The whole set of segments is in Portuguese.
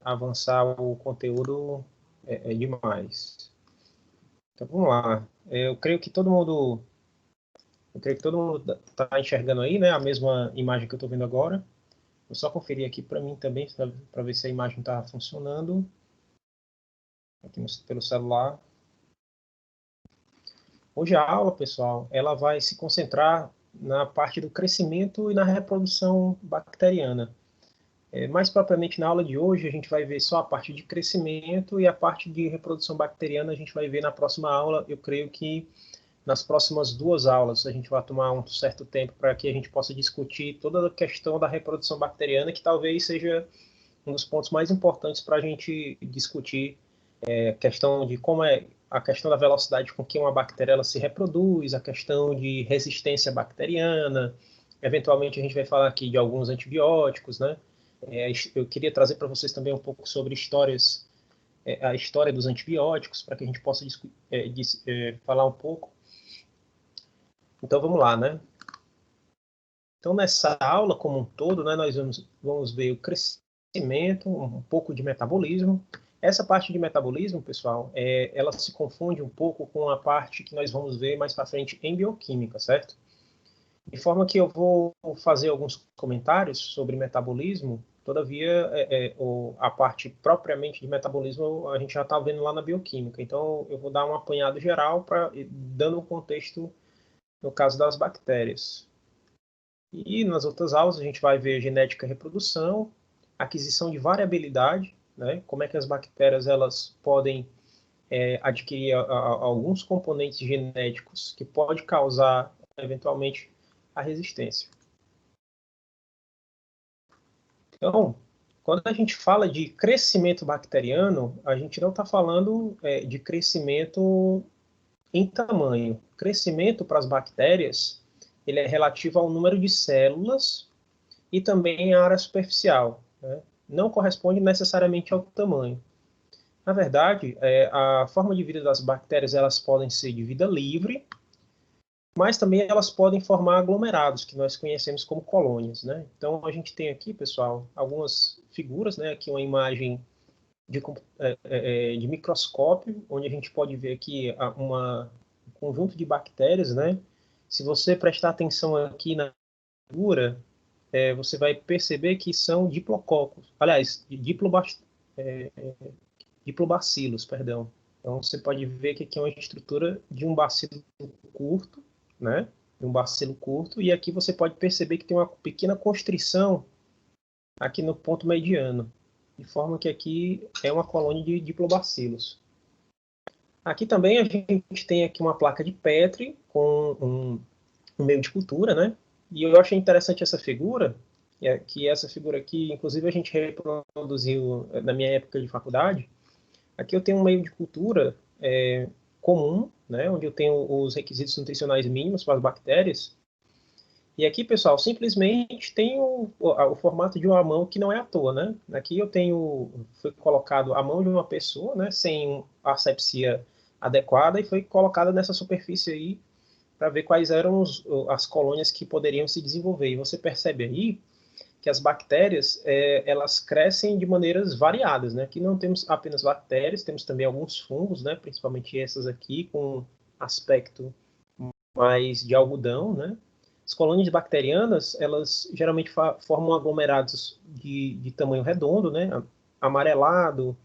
avançar o conteúdo demais. Então, vamos lá. Eu creio que todo mundo está enxergando aí, né, a mesma imagem que eu estou vendo agora. Vou só conferir aqui para mim também, para ver se a imagem está funcionando. Aqui pelo celular. Hoje a aula, pessoal, ela vai se concentrar na parte do crescimento e na reprodução bacteriana. Mais propriamente na aula de hoje, a gente vai ver só a parte de crescimento e a parte de reprodução bacteriana a gente vai ver na próxima aula. Eu creio que nas próximas 2 aulas a gente vai tomar um certo tempo para que a gente possa discutir toda a questão da reprodução bacteriana, que talvez seja um dos pontos mais importantes para a gente discutir, a questão de como é a questão da velocidade com que uma bactéria ela se reproduz, a questão de resistência bacteriana, eventualmente a gente vai falar aqui de alguns antibióticos, né? Eu queria trazer para vocês também um pouco sobre a história dos antibióticos, para que a gente possa falar um pouco. Então vamos lá, né? Então nessa aula como um todo, né, nós vamos ver o crescimento, um pouco de metabolismo. Essa parte de metabolismo, pessoal, ela se confunde um pouco com a parte que nós vamos ver mais para frente em bioquímica, certo? De forma que eu vou fazer alguns comentários sobre metabolismo, todavia a parte propriamente de metabolismo a gente já está vendo lá na bioquímica. Então eu vou dar um apanhado geral, dando um contexto no caso das bactérias. E nas outras aulas a gente vai ver genética e reprodução, aquisição de variabilidade, né? Como é que as bactérias elas podem adquirir alguns componentes genéticos que pode causar eventualmente a resistência. Então, quando a gente fala de crescimento bacteriano, a gente não está falando de crescimento em tamanho. Crescimento para as bactérias, ele é relativo ao número de células e também à área superficial, né? Não corresponde necessariamente ao tamanho. Na verdade, a forma de vida das bactérias elas podem ser de vida livre, mas também elas podem formar aglomerados, que nós conhecemos como colônias, né? Então a gente tem aqui, pessoal, algumas figuras, né? Aqui uma imagem de microscópio, onde a gente pode ver aqui um conjunto de bactérias, né? Se você prestar atenção aqui na figura, você vai perceber que são diplococos, aliás, diplobacilos, perdão. Então você pode ver que aqui é uma estrutura de um bacilo curto, né? De um bacilo curto, e aqui você pode perceber que tem uma pequena constrição aqui no ponto mediano, de forma que aqui é uma colônia de diplobacilos. Aqui também a gente tem aqui uma placa de Petri com um meio de cultura, né? E eu achei interessante essa figura, que essa figura aqui, inclusive a gente reproduziu na minha época de faculdade. Aqui eu tenho um meio de cultura comum, né, onde eu tenho os requisitos nutricionais mínimos para as bactérias. E aqui, pessoal, simplesmente tem o formato de uma mão que não é à toa, né? Aqui foi colocado a mão de uma pessoa, né, sem asepsia adequada e foi colocada nessa superfície aí para ver quais eram as colônias que poderiam se desenvolver. E você percebe aí que as bactérias elas crescem de maneiras variadas, né? Aqui não temos apenas bactérias, temos também alguns fungos, né? Principalmente essas aqui com aspecto mais de algodão, né? As colônias bacterianas, elas geralmente formam aglomerados de tamanho redondo, né? Amarelado,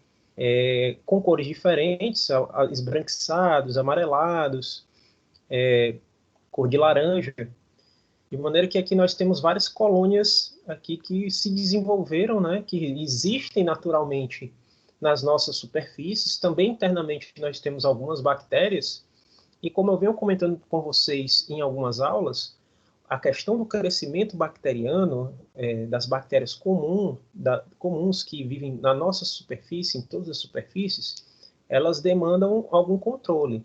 com cores diferentes, esbranquiçados, amarelados, cor de laranja. De maneira que aqui nós temos várias colônias aqui que se desenvolveram, né, que existem naturalmente nas nossas superfícies. Também internamente nós temos algumas bactérias. E como eu venho comentando com vocês em algumas aulas, a questão do crescimento bacteriano, das bactérias comuns que vivem na nossa superfície, em todas as superfícies, elas demandam algum controle.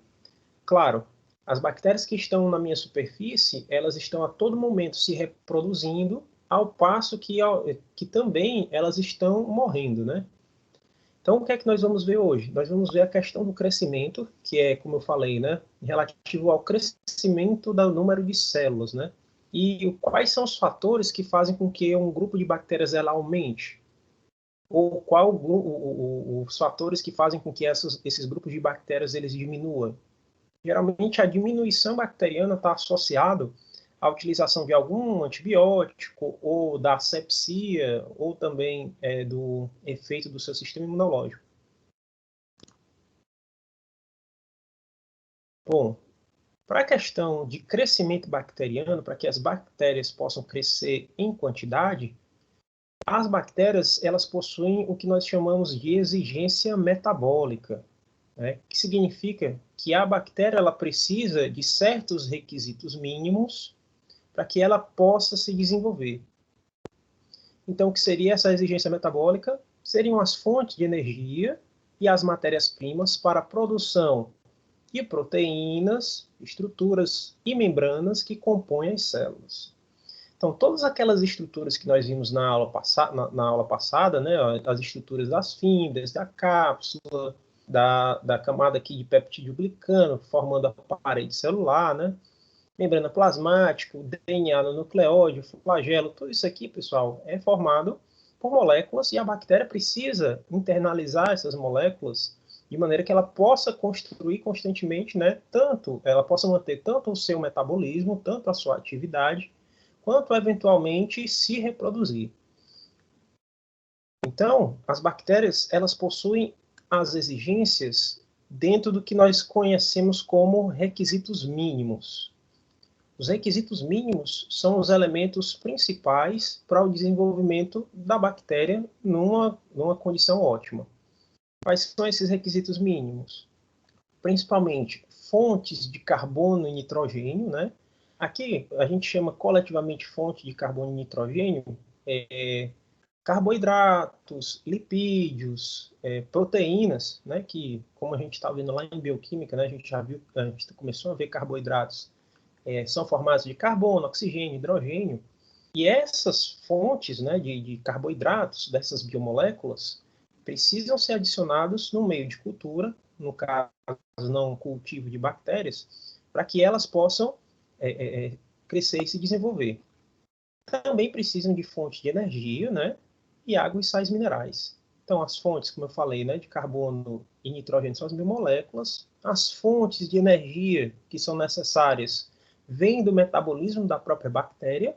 Claro, as bactérias que estão na minha superfície, elas estão a todo momento se reproduzindo, ao passo que também elas estão morrendo, né? Então, o que é que nós vamos ver hoje? Nós vamos ver a questão do crescimento, que é, como eu falei, né, relativo ao crescimento do número de células, né? E quais são os fatores que fazem com que um grupo de bactérias ela aumente? ou qual os fatores que fazem com que esses grupos de bactérias eles diminuam. Geralmente, a diminuição bacteriana está associado à utilização de algum antibiótico, ou da asepsia, ou também do efeito do seu sistema imunológico. Bom, para a questão de crescimento bacteriano, para que as bactérias possam crescer em quantidade, as bactérias elas possuem o que nós chamamos de exigência metabólica, né? Que significa que a bactéria ela precisa de certos requisitos mínimos para que ela possa se desenvolver. Então, o que seria essa exigência metabólica? Seriam as fontes de energia e as matérias-primas para a produção de proteínas, estruturas e membranas que compõem as células. Então, todas aquelas estruturas que nós vimos na aula passada, né, as estruturas das fibras, da cápsula, da camada aqui de peptídeo glicano, formando a parede celular, né, membrana plasmática, o DNA no nucleóide, o flagelo, tudo isso aqui, pessoal, é formado por moléculas e a bactéria precisa internalizar essas moléculas de maneira que ela possa construir constantemente, né, ela possa manter tanto o seu metabolismo, tanto a sua atividade, quanto eventualmente se reproduzir. Então, as bactérias, elas possuem as exigências dentro do que nós conhecemos como requisitos mínimos. Os requisitos mínimos são os elementos principais para o desenvolvimento da bactéria numa condição ótima. Quais são esses requisitos mínimos? Principalmente fontes de carbono e nitrogênio, né? Aqui a gente chama coletivamente fonte de carbono e nitrogênio carboidratos, lipídios, proteínas, né? Que como a gente está vendo lá em bioquímica, né? A gente começou a ver carboidratos são formados de carbono, oxigênio, hidrogênio, e essas fontes, né, de carboidratos, dessas biomoléculas, precisam ser adicionados no meio de cultura, no caso não cultivo de bactérias, para que elas possam crescer e se desenvolver. Também precisam de fontes de energia, né, e água e sais minerais. Então, as fontes, como eu falei, né, de carbono e nitrogênio são as biomoléculas. As fontes de energia que são necessárias vêm do metabolismo da própria bactéria,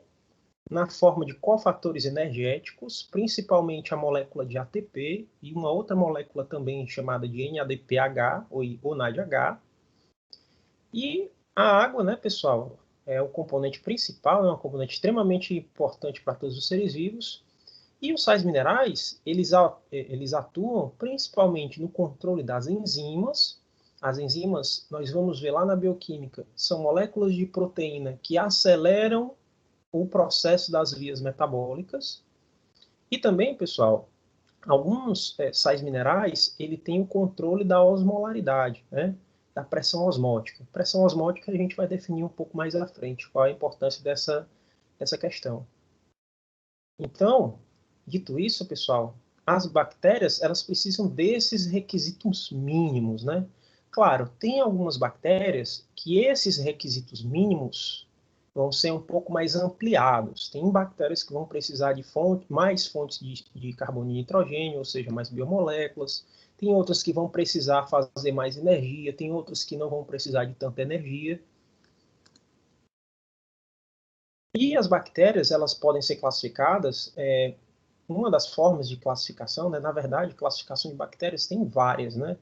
na forma de cofatores energéticos, principalmente a molécula de ATP e uma outra molécula também chamada de NADPH ou NADH. E a água, né, pessoal, é o componente principal, é um componente extremamente importante para todos os seres vivos. E os sais minerais, eles atuam principalmente no controle das enzimas. As enzimas, nós vamos ver lá na bioquímica, são moléculas de proteína que aceleram o processo das vias metabólicas. E também, pessoal, alguns sais minerais, ele tem o controle da osmolaridade, né? Da pressão osmótica. Pressão osmótica a gente vai definir um pouco mais à frente, qual a importância dessa questão. Então, dito isso, pessoal, as bactérias, elas precisam desses requisitos mínimos, né? Claro, tem algumas bactérias que esses requisitos mínimos vão ser um pouco mais ampliados. Tem bactérias que vão precisar de mais fontes de carbono e nitrogênio, ou seja, mais biomoléculas. Tem outras que vão precisar fazer mais energia, tem outras que não vão precisar de tanta energia. E as bactérias, elas podem ser classificadas, uma das formas de classificação, né, na verdade, classificação de bactérias tem várias, né?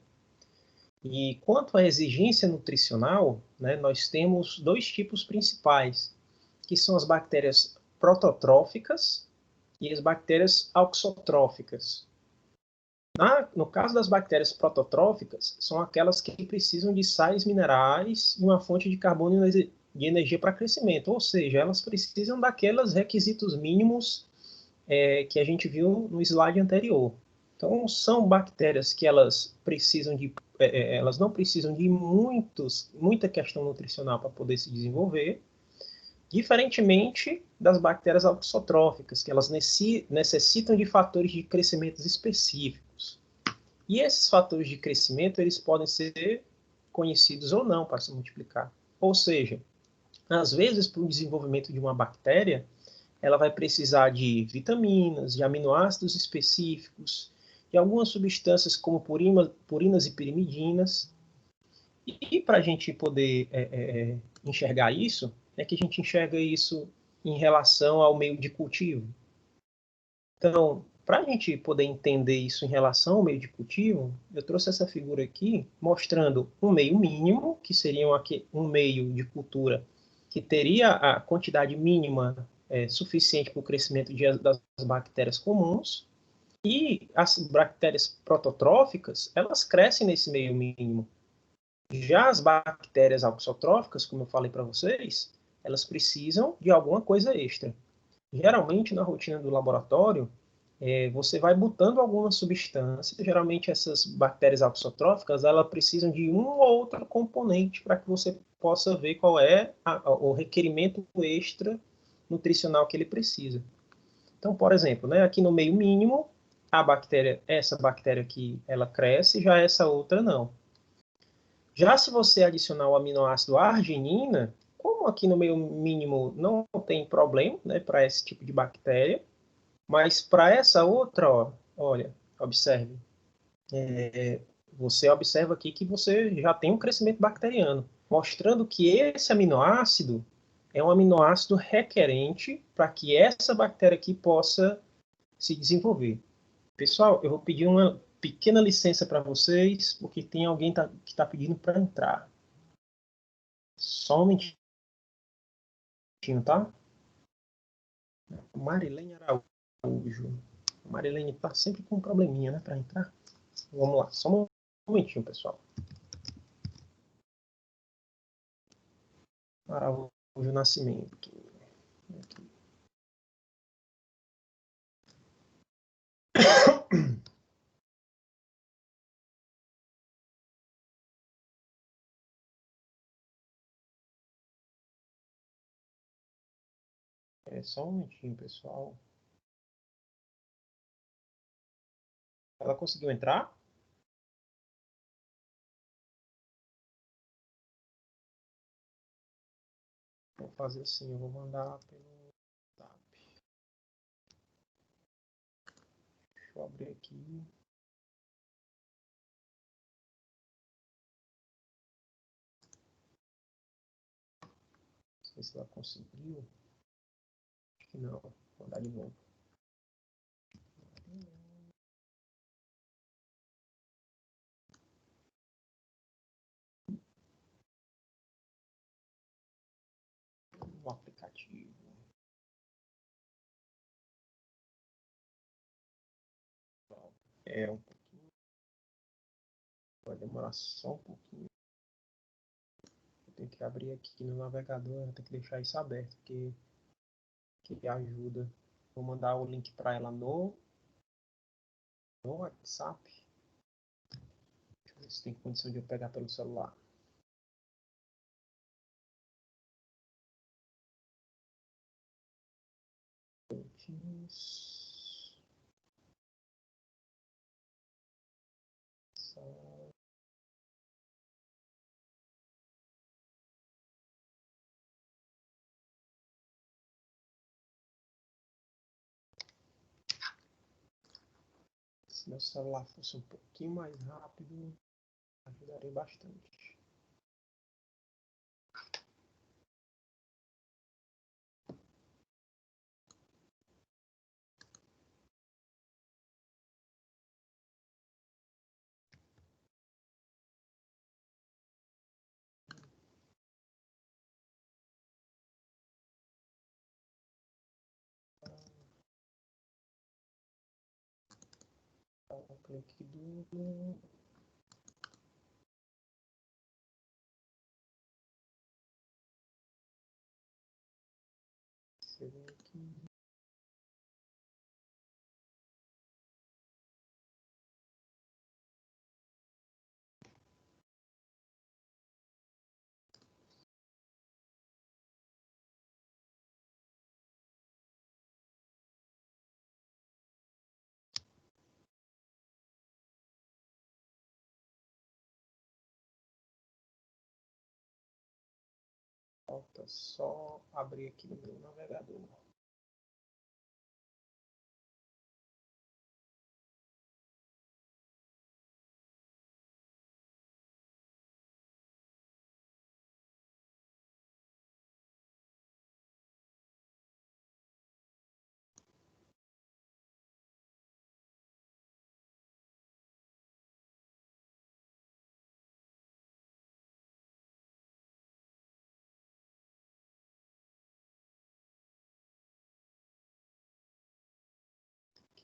E quanto à exigência nutricional, né, nós temos dois tipos principais, que são as bactérias prototróficas e as bactérias auxotróficas. No caso das bactérias prototróficas, são aquelas que precisam de sais minerais e uma fonte de carbono e de energia para crescimento, ou seja, elas precisam daqueles requisitos mínimos que a gente viu no slide anterior. Então, são bactérias que elas não precisam de muita questão nutricional para poder se desenvolver, diferentemente das bactérias auxotróficas, que elas necessitam de fatores de crescimento específicos. E esses fatores de crescimento, eles podem ser conhecidos ou não para se multiplicar. Ou seja, às vezes, para o desenvolvimento de uma bactéria, ela vai precisar de vitaminas, de aminoácidos específicos, de algumas substâncias como purinas e pirimidinas. E para a gente poder enxergar isso, é que a gente enxerga isso em relação ao meio de cultivo. Então, para a gente poder entender isso em relação ao meio de cultivo, eu trouxe essa figura aqui mostrando um meio mínimo, que seria um meio de cultura que teria a quantidade mínima suficiente para o crescimento das bactérias comuns, e as bactérias prototróficas, elas crescem nesse meio mínimo. Já as bactérias auxotróficas, como eu falei para vocês, elas precisam de alguma coisa extra. Geralmente, na rotina do laboratório, você vai botando alguma substância. Geralmente, essas bactérias auxotróficas, elas precisam de um ou outro componente para que você possa ver qual é o requerimento extra nutricional que ele precisa. Então, por exemplo, né, aqui no meio mínimo, essa bactéria aqui, ela cresce, já essa outra não. Já se você adicionar o aminoácido arginina, como aqui no meio mínimo não tem problema, né, para esse tipo de bactéria, mas para essa outra, ó, olha, observe, você observa aqui que você já tem um crescimento bacteriano, mostrando que esse aminoácido é um aminoácido requerente para que essa bactéria aqui possa se desenvolver. Pessoal, eu vou pedir uma pequena licença para vocês, porque tem alguém que está pedindo para entrar. Só um minutinho, tá? Marilene Araújo. Marilene tá sempre com um probleminha, né, para entrar. Vamos lá, só um momentinho, pessoal. Araújo Nascimento. Aqui. Só um momentinho, pessoal. Ela conseguiu entrar? Vou fazer assim, eu vou mandar pelo WhatsApp. Deixa eu abrir aqui. Não sei se ela conseguiu. Acho que não. Vou mandar de novo. O aplicativo. Um pouquinho. Vai demorar só um pouquinho. Eu tenho que abrir aqui no navegador, eu tenho que deixar isso aberto, porque que ajuda. Vou mandar o link para ela no WhatsApp. Deixa eu ver se tem condição de eu pegar pelo celular. Se meu celular fosse um pouquinho mais rápido, ajudaria bastante. Clique duplo. Você vem aqui. Falta só abrir aqui no meu navegador.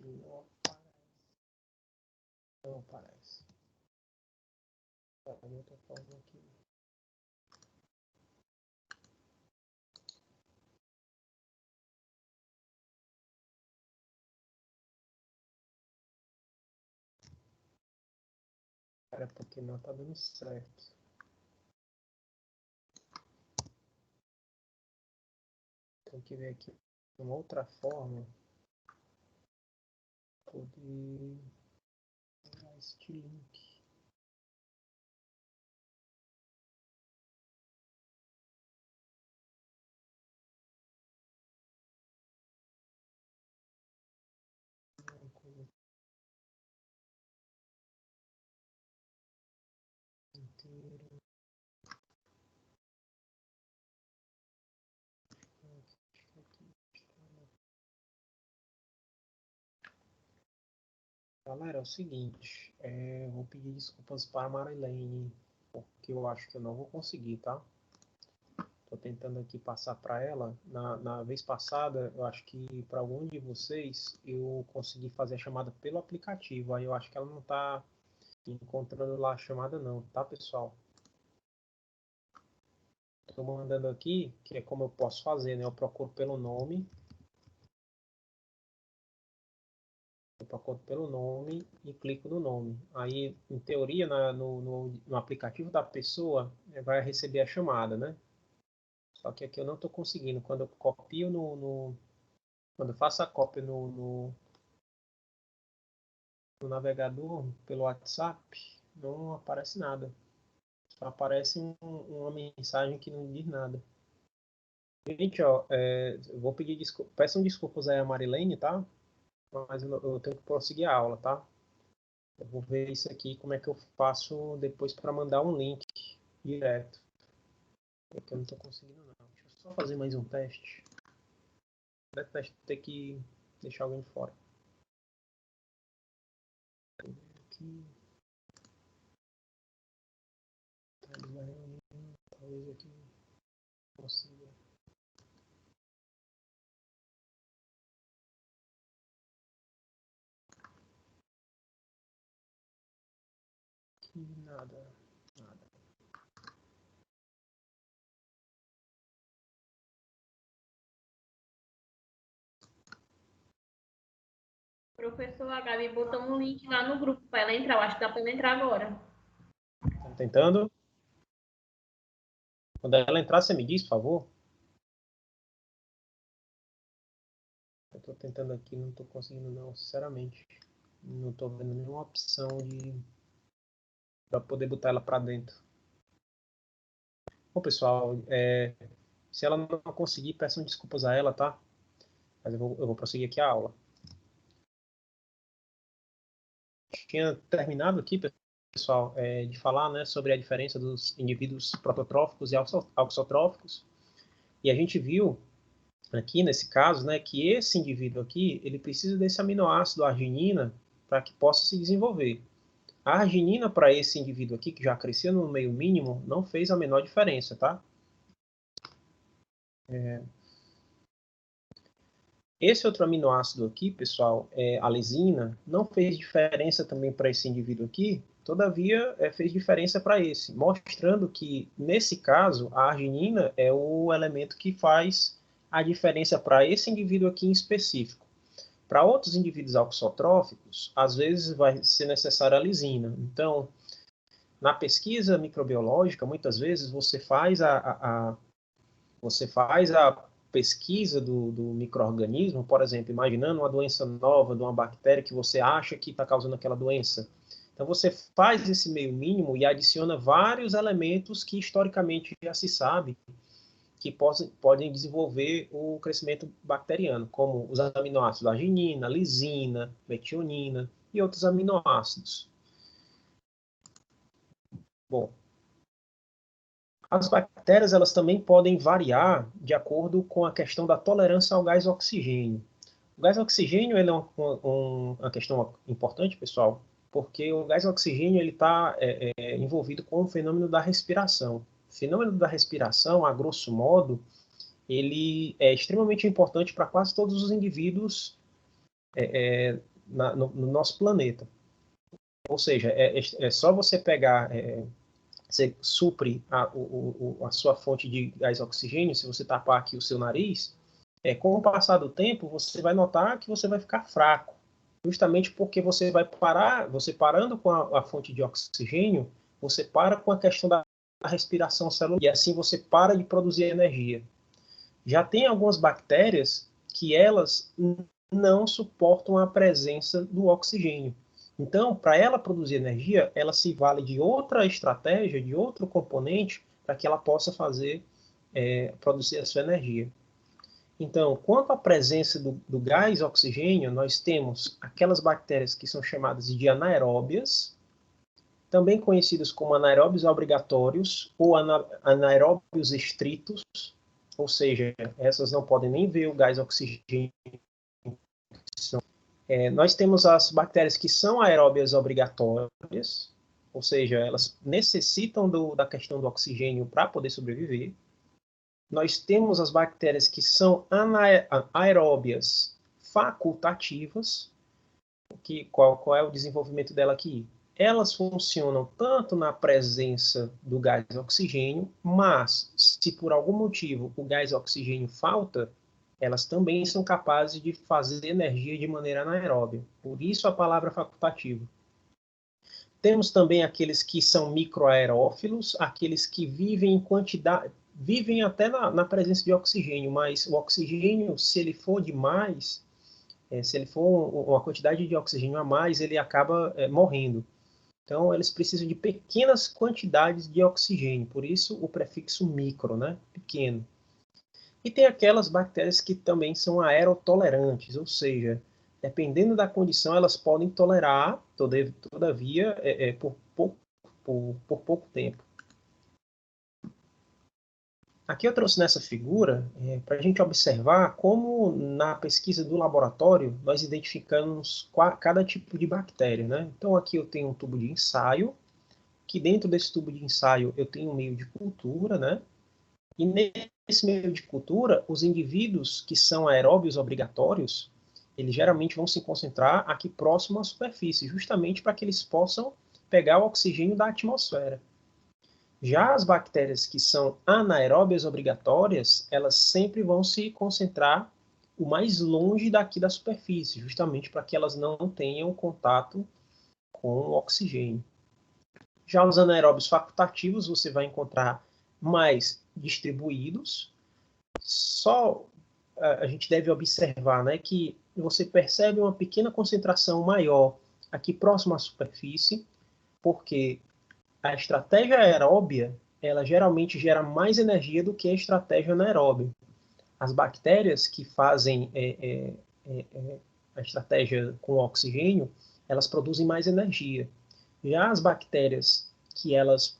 que não aparece. Tá, de outra forma aqui. Cara, porque não tá dando certo. Tem que ver aqui uma outra forma. Poder pegar este link. Uma coisa inteira. Galera, é o seguinte, vou pedir desculpas para a Marilene, porque eu acho que eu não vou conseguir, tá? Tô tentando aqui passar para ela. Na vez passada, eu acho que para algum de vocês eu consegui fazer a chamada pelo aplicativo. Aí eu acho que ela não tá encontrando lá a chamada não, tá, pessoal? Tô mandando aqui, que é como eu posso fazer, né? Eu procuro pelo nome. Eu procuro pelo nome e clico no nome. Aí, em teoria, no aplicativo da pessoa, vai receber a chamada, né? Só que aqui eu não estou conseguindo. Quando eu copio quando eu faço a cópia no navegador, pelo WhatsApp, não aparece nada. Só aparece uma mensagem que não diz nada. Gente, ó, eu vou pedir desculpas. Peçam desculpas aí a Marilene, tá? Mas eu tenho que prosseguir a aula, tá? Eu vou ver isso aqui, como é que eu faço depois para mandar um link direto. Porque eu não estou conseguindo não. Deixa eu só fazer mais um teste. Teste ter que deixar alguém fora. Aqui. Talvez aqui consiga. Aqui nada. Professor, a Gabi botou um link lá no grupo para ela entrar. Eu acho que dá para ela entrar agora. Tá tentando? Quando ela entrar, você me diz, por favor. Eu estou tentando aqui, não estou conseguindo não, sinceramente. Não estou vendo nenhuma opção para poder botar ela para dentro. Bom, pessoal, se ela não conseguir, peçam desculpas a ela, tá? Mas eu vou prosseguir aqui a aula. Tinha terminado aqui, pessoal, de falar, né, sobre a diferença dos indivíduos prototróficos e auxotróficos. E a gente viu aqui nesse caso, né, que esse indivíduo aqui, ele precisa desse aminoácido arginina para que possa se desenvolver. A arginina para esse indivíduo aqui, que já crescia no meio mínimo, não fez a menor diferença, tá? Esse outro aminoácido aqui, pessoal, a lisina, não fez diferença também para esse indivíduo aqui, todavia fez diferença para esse, mostrando que, nesse caso, a arginina é o elemento que faz a diferença para esse indivíduo aqui em específico. Para outros indivíduos auxotróficos, às vezes vai ser necessária a lisina. Então, na pesquisa microbiológica, muitas vezes você faz a pesquisa do micro-organismo, por exemplo, imaginando uma doença nova de uma bactéria que você acha que está causando aquela doença. Então, você faz esse meio mínimo e adiciona vários elementos que historicamente já se sabe que podem desenvolver o crescimento bacteriano, como os aminoácidos arginina, lisina, metionina e outros aminoácidos. Bom, as bactérias elas também podem variar de acordo com a questão da tolerância ao gás oxigênio. O gás oxigênio ele é uma questão importante, pessoal, porque o gás oxigênio ele está envolvido com o fenômeno da respiração. O fenômeno da respiração, a grosso modo, ele é extremamente importante para quase todos os indivíduos no nosso planeta. Ou seja, é só você pegar, você supre a sua fonte de gás oxigênio, se você tapar aqui o seu nariz, com o passar do tempo, você vai notar que você vai ficar fraco. Justamente porque você parando com a fonte de oxigênio, você para com a questão da respiração celular, e assim você para de produzir energia. Já tem algumas bactérias que elas não suportam a presença do oxigênio. Então, para ela produzir energia, ela se vale de outra estratégia, de outro componente, para que ela possa produzir a sua energia. Então, quanto à presença do gás oxigênio, nós temos aquelas bactérias que são chamadas de anaeróbias, também conhecidas como anaeróbios obrigatórios ou anaeróbios estritos, ou seja, essas não podem nem ver o gás oxigênio. Nós temos as bactérias que são aeróbias obrigatórias, ou seja, elas necessitam da questão do oxigênio para poder sobreviver. Nós temos as bactérias que são aeróbias facultativas. Qual é o desenvolvimento dela aqui? Elas funcionam tanto na presença do gás oxigênio, mas se por algum motivo o gás oxigênio falta, elas também são capazes de fazer energia de maneira anaeróbia. Por isso a palavra facultativa. Temos também aqueles que são microaerófilos, aqueles que vivem em quantidade, vivem até na presença de oxigênio, mas o oxigênio, se ele for demais, se ele for uma quantidade de oxigênio a mais, ele acaba morrendo. Então, eles precisam de pequenas quantidades de oxigênio, por isso o prefixo micro, né? Pequeno. E tem aquelas bactérias que também são aerotolerantes, ou seja, dependendo da condição, elas podem tolerar, todavia, por pouco tempo. Aqui eu trouxe nessa figura para a gente observar como na pesquisa do laboratório nós identificamos cada tipo de bactéria, né? Então aqui eu tenho um tubo de ensaio, que dentro desse tubo de ensaio eu tenho um meio de cultura, né? E nesse meio de cultura, os indivíduos que são aeróbios obrigatórios, eles geralmente vão se concentrar aqui próximo à superfície, justamente para que eles possam pegar o oxigênio da atmosfera. Já as bactérias que são anaeróbias obrigatórias, elas sempre vão se concentrar o mais longe daqui da superfície, justamente para que elas não tenham contato com o oxigênio. Já os anaeróbios facultativos, você vai encontrar mais distribuídos. Só a gente deve observar, né, que você percebe uma pequena concentração maior aqui próximo à superfície, porque a estratégia aeróbia, ela geralmente gera mais energia do que a estratégia anaeróbia. As bactérias que fazem a estratégia com oxigênio, elas produzem mais energia. Já as bactérias que elas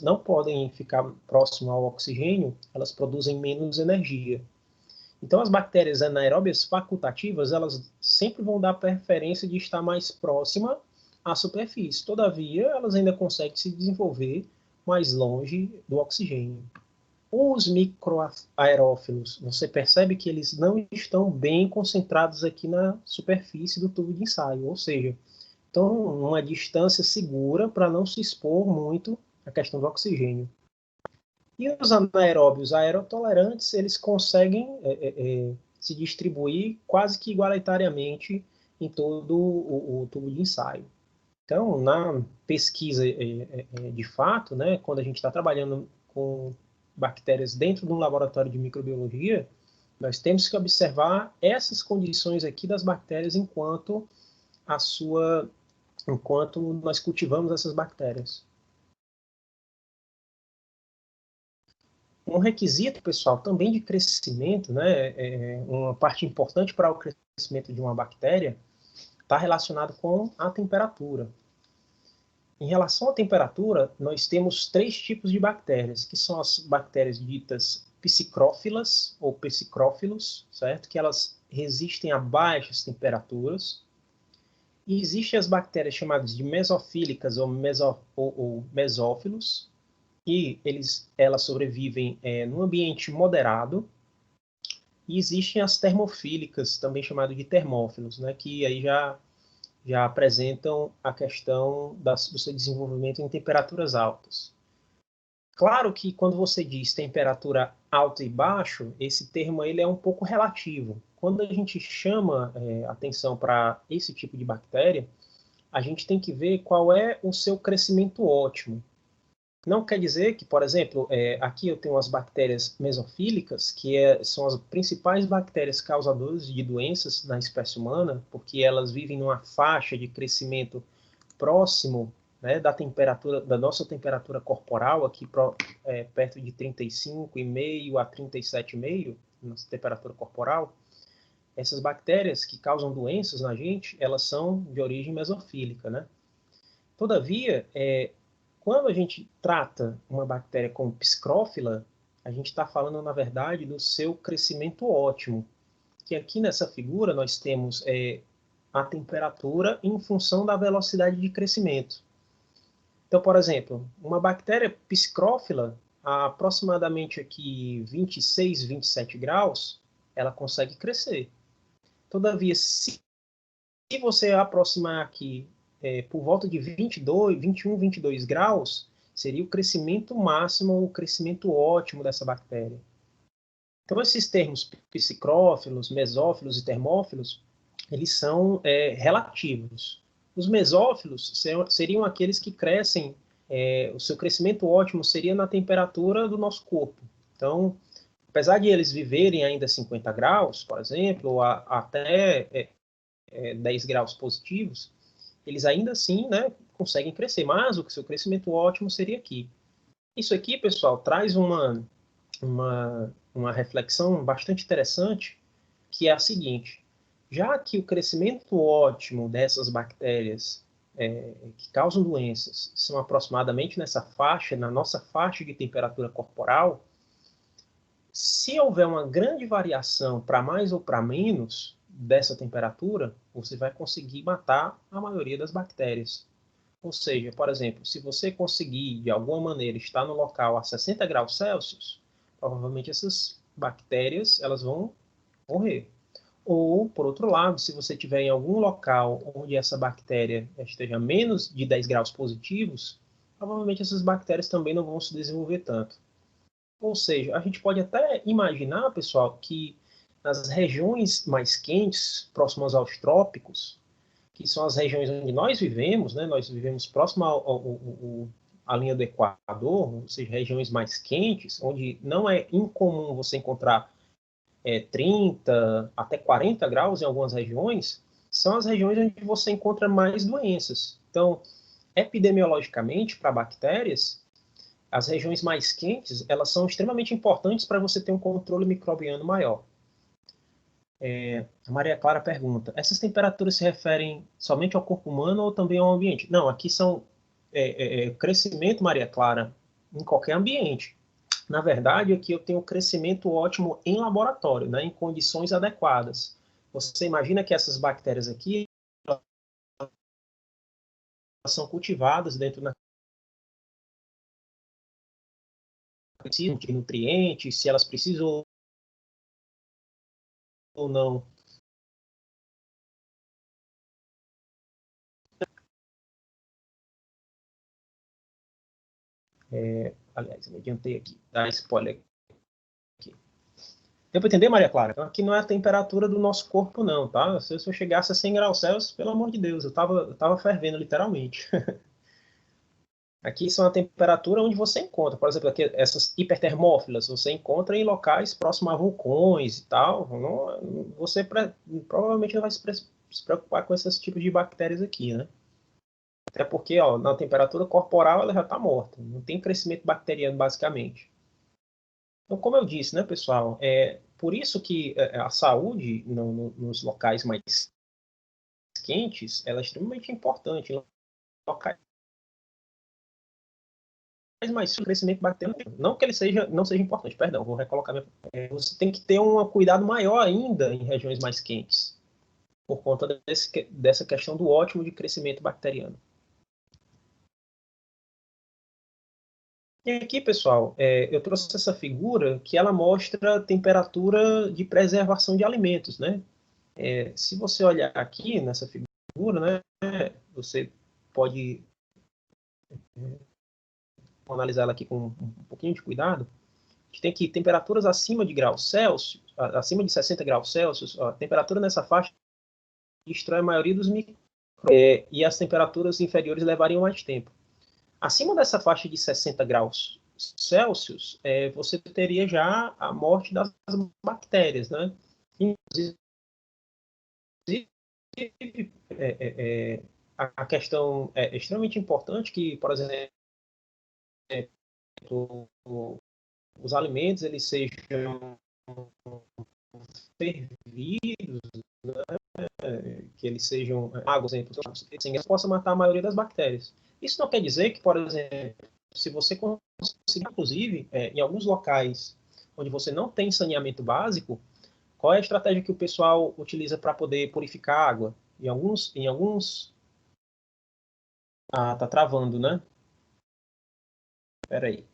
não podem ficar próximo ao oxigênio, elas produzem menos energia. Então, as bactérias anaeróbias facultativas, elas sempre vão dar preferência de estar mais próxima à superfície. Todavia, elas ainda conseguem se desenvolver mais longe do oxigênio. Os microaerófilos, você percebe que eles não estão bem concentrados aqui na superfície do tubo de ensaio, ou seja, estão uma distância segura para não se expor muito à questão do oxigênio. E os anaeróbios aerotolerantes, eles conseguem se distribuir quase que igualitariamente em todo o tubo de ensaio. Então, na pesquisa de fato, né, quando a gente está trabalhando com bactérias dentro de um laboratório de microbiologia, nós temos que observar essas condições aqui das bactérias enquanto nós cultivamos essas bactérias. Um requisito, pessoal, também de crescimento, né, uma parte importante para o crescimento de uma bactéria, está relacionado com a temperatura. Em relação à temperatura, nós temos 3 tipos de bactérias, que são as bactérias ditas psicrófilas ou psicrófilos, certo? Que elas resistem a baixas temperaturas. E existem as bactérias chamadas de mesofílicas ou mesófilos, e elas sobrevivem num ambiente moderado. E existem as termofílicas, também chamadas de termófilos, né, que aí já apresentam a questão do seu desenvolvimento em temperaturas altas. Claro que quando você diz temperatura alta e baixo, esse termo ele é um pouco relativo. Quando a gente chama atenção para esse tipo de bactéria, a gente tem que ver qual é o seu crescimento ótimo. Não quer dizer que, por exemplo, aqui eu tenho as bactérias mesofílicas, que são as principais bactérias causadoras de doenças na espécie humana, porque elas vivem numa faixa de crescimento próximo, né, da nossa temperatura corporal, aqui perto de 35,5 a 37,5, nossa temperatura corporal. Essas bactérias que causam doenças na gente, elas são de origem mesofílica, né? Todavia, quando a gente trata uma bactéria como psicrófila, a gente está falando, na verdade, do seu crescimento ótimo. Que aqui nessa figura nós temos a temperatura em função da velocidade de crescimento. Então, por exemplo, uma bactéria psicrófila, a aproximadamente aqui 26, 27 graus, ela consegue crescer. Todavia, se você aproximar aqui por volta de 22, 21, 22 graus, seria o crescimento máximo, o crescimento ótimo dessa bactéria. Então, esses termos psicrófilos, mesófilos e termófilos, eles são relativos. Os mesófilos seriam aqueles que crescem, o seu crescimento ótimo seria na temperatura do nosso corpo. Então, apesar de eles viverem ainda a 50 graus, por exemplo, ou até 10 graus positivos, eles ainda assim, né, conseguem crescer, mas o seu crescimento ótimo seria aqui. Isso aqui, pessoal, traz uma reflexão bastante interessante, que é a seguinte: já que o crescimento ótimo dessas bactérias que causam doenças são aproximadamente nessa faixa, na nossa faixa de temperatura corporal, se houver uma grande variação para mais ou para menos dessa temperatura, você vai conseguir matar a maioria das bactérias. Ou seja, por exemplo, se você conseguir, de alguma maneira, estar no local a 60 graus Celsius, provavelmente essas bactérias elas vão morrer. Ou, por outro lado, se você estiver em algum local onde essa bactéria esteja a menos de 10 graus positivos, provavelmente essas bactérias também não vão se desenvolver tanto. Ou seja, a gente pode até imaginar, pessoal, que nas regiões mais quentes, próximas aos trópicos, que são as regiões onde nós vivemos, né? Nós vivemos próximo à linha do Equador, ou seja, regiões mais quentes, onde não é incomum você encontrar 30 até 40 graus em algumas regiões, são as regiões onde você encontra mais doenças. Então, epidemiologicamente, para bactérias, as regiões mais quentes, elas são extremamente importantes para você ter um controle microbiano maior. A Maria Clara pergunta: essas temperaturas se referem somente ao corpo humano ou também ao ambiente? Não, aqui são crescimento, Maria Clara, em qualquer ambiente. Na verdade, aqui eu tenho crescimento ótimo em laboratório, né, em condições adequadas. Você imagina que essas bactérias aqui são cultivadas dentro de nutrientes, se elas precisam ou não. Aliás, eu me adiantei aqui, dá spoiler aqui. Deu para entender, Maria Clara? Então, aqui não é a temperatura do nosso corpo, não, tá? Se eu chegasse a 100 graus Celsius, pelo amor de Deus, eu tava fervendo, literalmente. Aqui são a temperatura onde você encontra. Por exemplo, aqui, essas hipertermófilas, você encontra em locais próximos a vulcões e tal. Você provavelmente não vai se preocupar com esses tipos de bactérias aqui, né? Até porque, ó, na temperatura corporal ela já está morta. Não tem crescimento bacteriano, basicamente. Então, como eu disse, né, pessoal, por isso que a saúde nos locais mais quentes, ela é extremamente importante. Em locais mais o crescimento bacteriano, não que ele não seja importante, perdão, vou recolocar você tem que ter um cuidado maior ainda em regiões mais quentes, por conta dessa questão do ótimo de crescimento bacteriano. E aqui, pessoal, eu trouxe essa figura que ela mostra a temperatura de preservação de alimentos, né? Se você olhar aqui nessa figura, né, você pode analisar ela aqui com um pouquinho de cuidado. A gente tem aqui temperaturas acima de graus Celsius, acima de 60 graus Celsius, a temperatura nessa faixa destrói a maioria dos micro, e as temperaturas inferiores levariam mais tempo. Acima dessa faixa de 60 graus Celsius, você teria já a morte das bactérias, né? Inclusive, a questão é extremamente importante que, por exemplo, os alimentos eles sejam fervidos, que eles sejam águas, assim, eles possam matar a maioria das bactérias. Isso não quer dizer que, por exemplo, se você conseguir, inclusive, em alguns locais onde você não tem saneamento básico, qual é a estratégia que o pessoal utiliza para poder purificar a água? Em alguns... Ah, tá travando, né? Espera aí.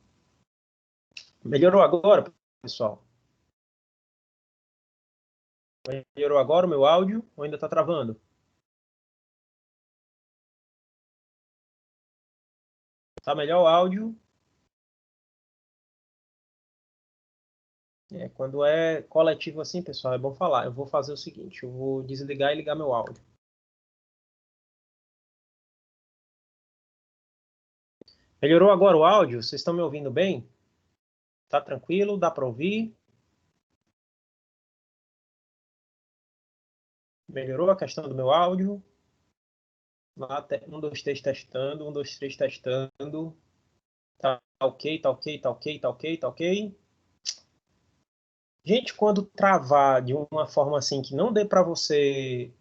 Melhorou agora, pessoal? Melhorou agora o meu áudio ou ainda está travando? Tá melhor o áudio? Quando é coletivo assim, pessoal, é bom falar. Eu vou fazer o seguinte, eu vou desligar e ligar meu áudio. Melhorou agora o áudio? Vocês estão me ouvindo bem? Tá tranquilo? Dá para ouvir? Melhorou a questão do meu áudio? Lá, 1, 2, 3 testando, 1, 2, 3 testando. Tá ok, tá ok, tá ok, tá ok, tá ok. Gente, quando travar de uma forma assim que não dê para você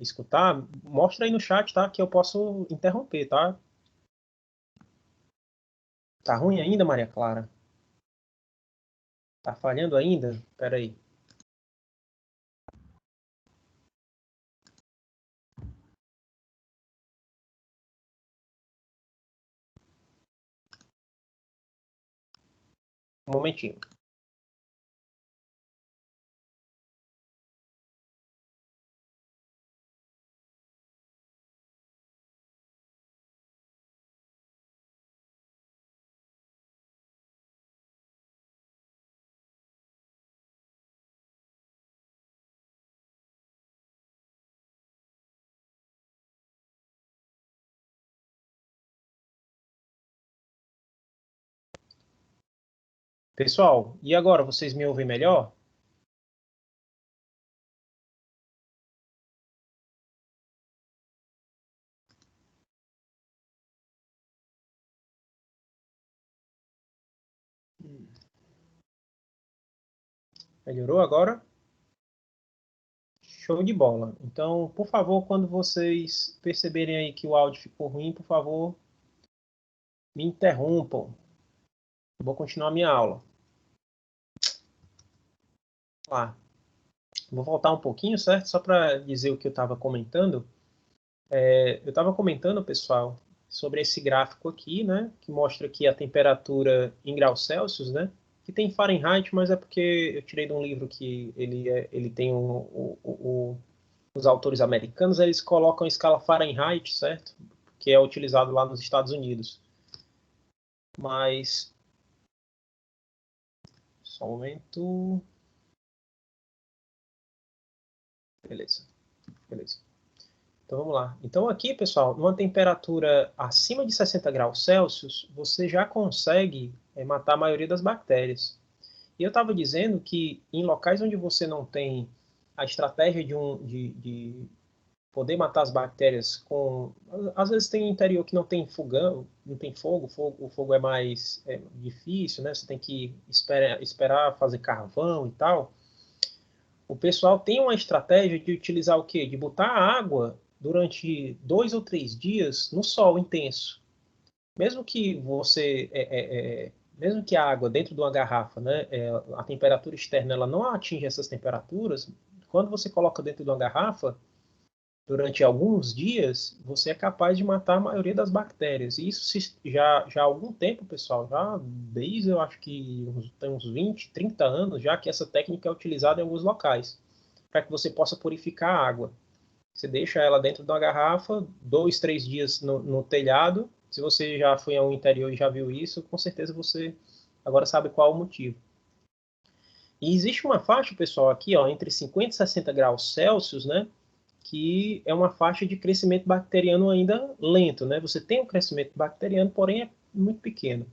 escutar, mostra aí no chat, tá? Que eu posso interromper, tá? Tá ruim ainda, Maria Clara? Tá falhando ainda? Espera aí. Um momentinho. Pessoal, e agora? Vocês me ouvem melhor? Melhorou agora? Show de bola. Então, por favor, quando vocês perceberem aí que o áudio ficou ruim, por favor, me interrompam. Eu vou continuar a minha aula. Lá. Vou voltar um pouquinho, certo? Só para dizer o que eu estava comentando. Eu estava comentando, pessoal, sobre esse gráfico aqui, né? Que mostra aqui a temperatura em graus Celsius, né? Que tem Fahrenheit, mas é porque eu tirei de um livro que ele tem os autores americanos, eles colocam a escala Fahrenheit, certo? Que é utilizado lá nos Estados Unidos. Mas, só um momento. Beleza, beleza. Então vamos lá. Então aqui, pessoal, numa temperatura acima de 60 graus Celsius, você já consegue matar a maioria das bactérias. E eu estava dizendo que em locais onde você não tem a estratégia de poder matar as bactérias com... Às vezes tem interior que não tem fogão, não tem fogo, o fogo é mais difícil, né? Você tem que esperar fazer carvão e tal. O pessoal tem uma estratégia de utilizar o quê? De botar a água durante 2 ou 3 dias no sol intenso. Mesmo que mesmo que a água dentro de uma garrafa, né, a temperatura externa ela não atinge essas temperaturas, quando você coloca dentro de uma garrafa, durante alguns dias, você é capaz de matar a maioria das bactérias. E isso já há algum tempo, pessoal, já desde eu acho que tem uns 20, 30 anos já que essa técnica é utilizada em alguns locais, para que você possa purificar a água. Você deixa ela dentro de uma garrafa, 2, 3 dias no telhado. Se você já foi ao interior e já viu isso, com certeza você agora sabe qual é o motivo. E existe uma faixa, pessoal, aqui, ó, entre 50 e 60 graus Celsius, né, que é uma faixa de crescimento bacteriano ainda lento, né? Você tem um crescimento bacteriano, porém é muito pequeno.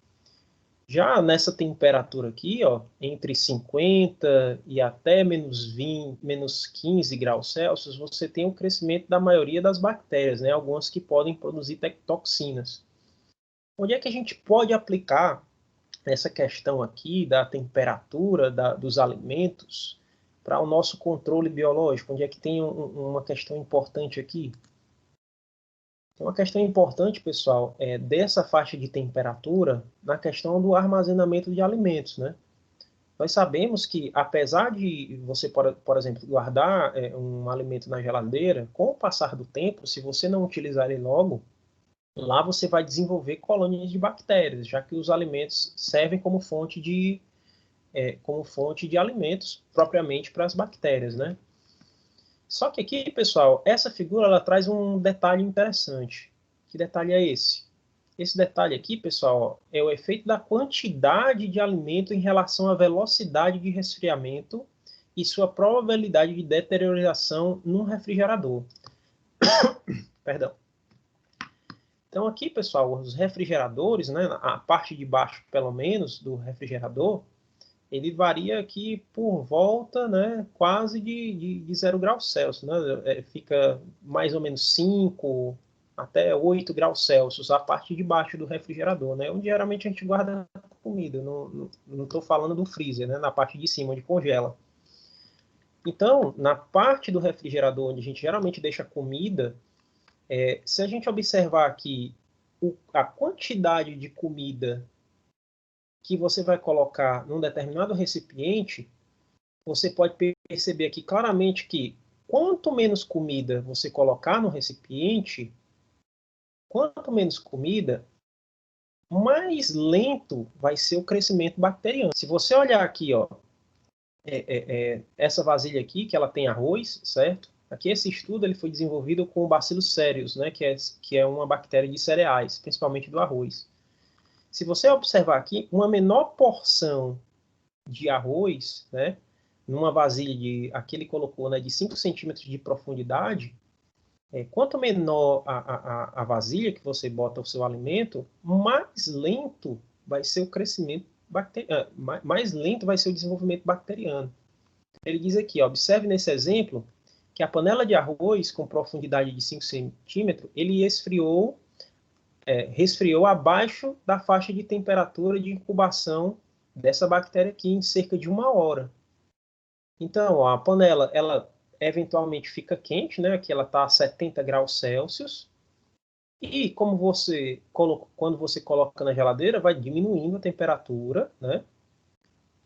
Já nessa temperatura aqui, ó, entre 50 e até menos 20, menos 15 graus Celsius, você tem o crescimento da maioria das bactérias, né? Algumas que podem produzir toxinas. Onde é que a gente pode aplicar essa questão aqui da temperatura dos alimentos para o nosso controle biológico? Onde é que tem uma questão importante aqui? Tem uma questão importante, pessoal, dessa faixa de temperatura na questão do armazenamento de alimentos, né? Nós sabemos que, apesar de você, por exemplo, guardar um alimento na geladeira, com o passar do tempo, se você não utilizar ele logo, lá você vai desenvolver colônias de bactérias, já que os alimentos servem como fonte de alimentos propriamente para as bactérias, né? Só que aqui, pessoal, essa figura ela traz um detalhe interessante. Que detalhe é esse? Esse detalhe aqui, pessoal, é o efeito da quantidade de alimento em relação à velocidade de resfriamento e sua probabilidade de deterioração num refrigerador. Perdão. Então aqui, pessoal, os refrigeradores, né, a parte de baixo, pelo menos, do refrigerador, ele varia aqui por volta, né, quase de 0 graus Celsius. Né? Fica mais ou menos 5 até 8 graus Celsius a parte de baixo do refrigerador, né? Onde geralmente a gente guarda comida. Não estou falando do freezer, né? Na parte de cima, onde congela. Então, na parte do refrigerador, onde a gente geralmente deixa comida, se a gente observar aqui a quantidade de comida que você vai colocar num determinado recipiente, você pode perceber aqui claramente que quanto menos comida você colocar no recipiente, quanto menos comida, mais lento vai ser o crescimento bacteriano. Se você olhar aqui, ó, essa vasilha aqui, que ela tem arroz, certo? Aqui esse estudo ele foi desenvolvido com o Bacillus cereus, né, que é uma bactéria de cereais, principalmente do arroz. Se você observar aqui, uma menor porção de arroz, né, numa vasilha aqui ele colocou, né, de 5 centímetros de profundidade, quanto menor a vasilha que você bota o seu alimento, mais lento vai ser o crescimento bacteriano, mais lento vai ser o desenvolvimento bacteriano. Ele diz aqui, observe nesse exemplo, que a panela de arroz com profundidade de 5 centímetros, ele resfriou abaixo da faixa de temperatura de incubação dessa bactéria aqui em cerca de 1 hora. Então, ó, a panela, ela eventualmente fica quente, né? Aqui ela está a 70 graus Celsius. E como quando você coloca na geladeira, vai diminuindo a temperatura, né?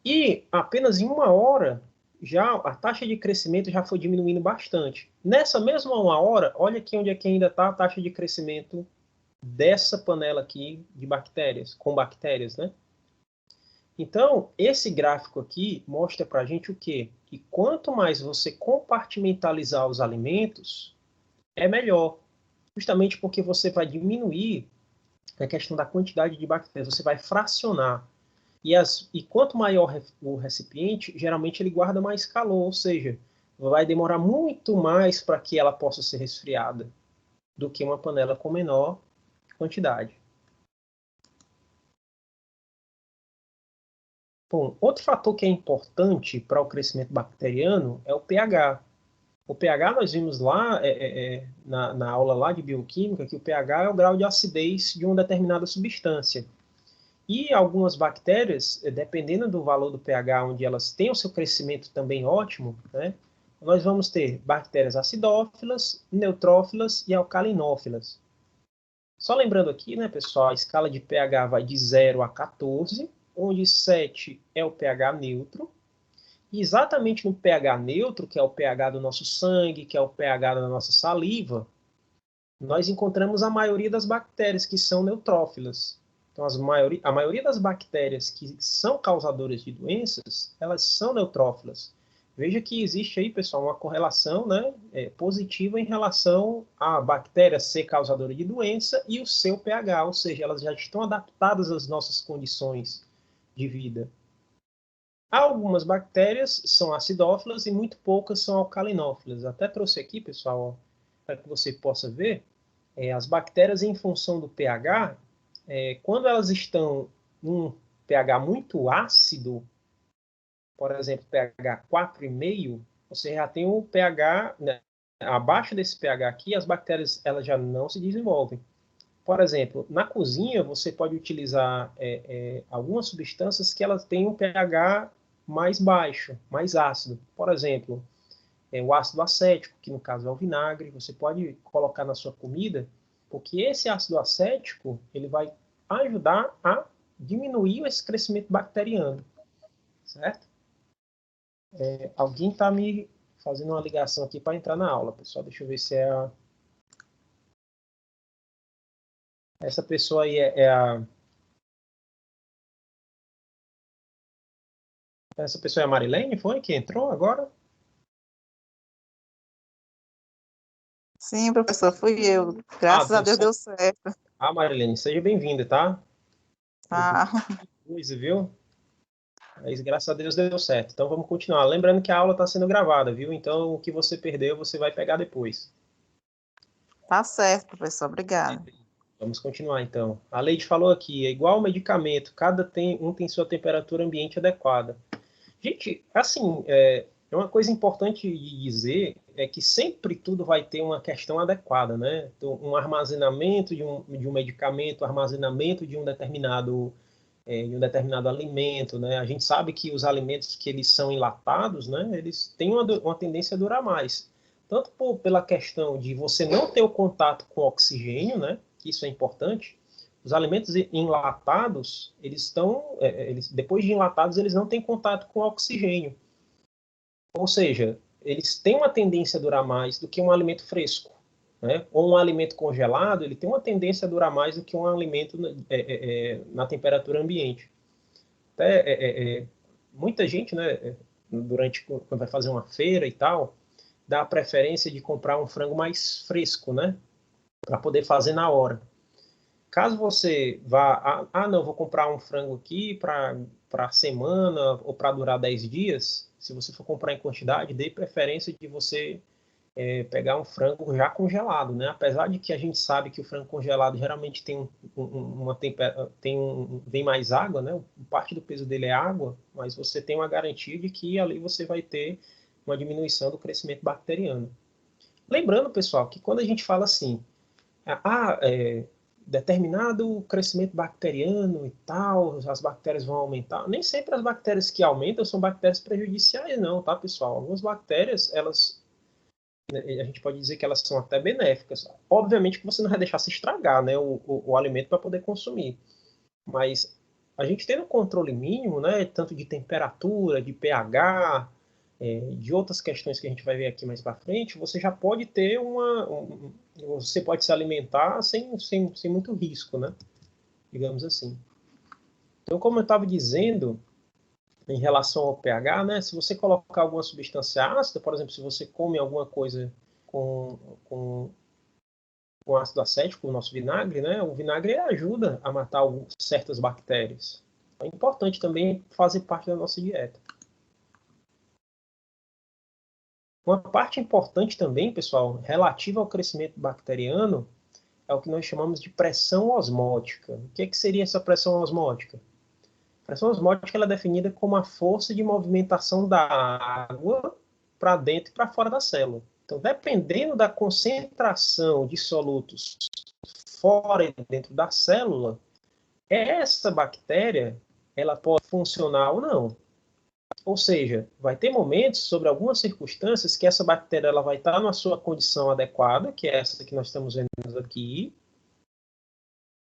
E apenas em 1 hora, já a taxa de crescimento já foi diminuindo bastante. Nessa mesma 1 hora, olha aqui onde é que ainda está a taxa de crescimento dessa panela aqui de bactérias, com bactérias, né? Então, esse gráfico aqui mostra para a gente o quê? Que quanto mais você compartimentalizar os alimentos, é melhor. Justamente porque você vai diminuir a questão da quantidade de bactérias, você vai fracionar. E quanto maior o recipiente, geralmente ele guarda mais calor, ou seja, vai demorar muito mais para que ela possa ser resfriada do que uma panela com menor quantidade. Bom, outro fator que é importante para o crescimento bacteriano é o pH. O pH nós vimos lá na aula lá de bioquímica que o pH é o grau de acidez de uma determinada substância. E algumas bactérias, dependendo do valor do pH, onde elas têm o seu crescimento também ótimo, né, nós vamos ter bactérias acidófilas, neutrófilas e alcalinófilas. Só lembrando aqui, né, pessoal, a escala de pH vai de 0 a 14, onde 7 é o pH neutro, exatamente no pH neutro, que é o pH do nosso sangue, que é o pH da nossa saliva, nós encontramos a maioria das bactérias que são neutrófilas. Então, a maioria das bactérias que são causadoras de doenças, elas são neutrófilas. Veja que existe aí, pessoal, uma correlação, né, positiva em relação à bactéria ser causadora de doença e o seu pH, ou seja, elas já estão adaptadas às nossas condições de vida. Algumas bactérias são acidófilas e muito poucas são alcalinófilas. Até trouxe aqui, pessoal, para que você possa ver, as bactérias em função do pH, quando elas estão em pH muito ácido, por exemplo, pH 4,5, você já tem o pH, né, abaixo desse pH aqui, as bactérias elas já não se desenvolvem. Por exemplo, na cozinha você pode utilizar algumas substâncias que elas têm um pH mais baixo, mais ácido. Por exemplo, o ácido acético, que no caso é o vinagre, você pode colocar na sua comida, porque esse ácido acético ele vai ajudar a diminuir esse crescimento bacteriano, certo? Alguém está me fazendo uma ligação aqui para entrar na aula, pessoal. Deixa eu ver se essa pessoa aí essa pessoa é a Marilene, foi? Que entrou agora? Sim, professor, fui eu. Graças a Deus deu certo. Marilene, seja bem-vinda, tá? Ah. Coisa, viu? Mas graças a Deus deu certo. Então vamos continuar. Lembrando que a aula está sendo gravada, viu? Então o que você perdeu, você vai pegar depois. Tá certo, professor. Obrigada. Vamos continuar, então. A Leide falou aqui, é igual medicamento, um tem sua temperatura ambiente adequada. Gente, assim, uma coisa importante de dizer é que sempre tudo vai ter uma questão adequada, né? Então, um armazenamento de um medicamento, armazenamento de um determinado alimento, né? A gente sabe que os alimentos que eles são enlatados, né? Eles têm uma tendência a durar mais. Tanto pela questão de você não ter o contato com oxigênio, né? Isso é importante. Os alimentos enlatados, depois de enlatados, eles não têm contato com oxigênio. Ou seja, eles têm uma tendência a durar mais do que um alimento fresco. Né? Ou um alimento congelado, ele tem uma tendência a durar mais do que um alimento na temperatura ambiente. Até, muita gente, né, quando vai fazer uma feira e tal, dá a preferência de comprar um frango mais fresco, né, para poder fazer na hora. Caso você vá, não, vou comprar um frango aqui para semana ou para durar 10 dias, se você for comprar em quantidade, dê preferência de você pegar um frango já congelado, né? Apesar de que a gente sabe que o frango congelado geralmente tem vem mais água, né? Parte do peso dele é água, mas você tem uma garantia de que ali você vai ter uma diminuição do crescimento bacteriano. Lembrando, pessoal, que quando a gente fala assim, determinado crescimento bacteriano e tal, as bactérias vão aumentar. Nem sempre as bactérias que aumentam são bactérias prejudiciais, não, tá, pessoal? Algumas bactérias, a gente pode dizer que elas são até benéficas. Obviamente que você não vai deixar se estragar, né, o alimento para poder consumir. Mas a gente tendo um controle mínimo, né, tanto de temperatura, de pH, de outras questões que a gente vai ver aqui mais para frente, você já pode ter você pode se alimentar sem muito risco, né? Digamos assim. Então, como eu estava dizendo, em relação ao pH, né? Se você colocar alguma substância ácida, por exemplo, se você come alguma coisa com ácido acético, o nosso vinagre, né? O vinagre ajuda a matar certas bactérias. É importante também fazer parte da nossa dieta. Uma parte importante também, pessoal, relativa ao crescimento bacteriano, é o que nós chamamos de pressão osmótica. O que seria essa pressão osmótica? A pressão osmótica ela é definida como a força de movimentação da água para dentro e para fora da célula. Então, dependendo da concentração de solutos fora e dentro da célula, essa bactéria ela pode funcionar ou não. Ou seja, vai ter momentos, sobre algumas circunstâncias, que essa bactéria ela vai estar na sua condição adequada, que é essa que nós estamos vendo aqui.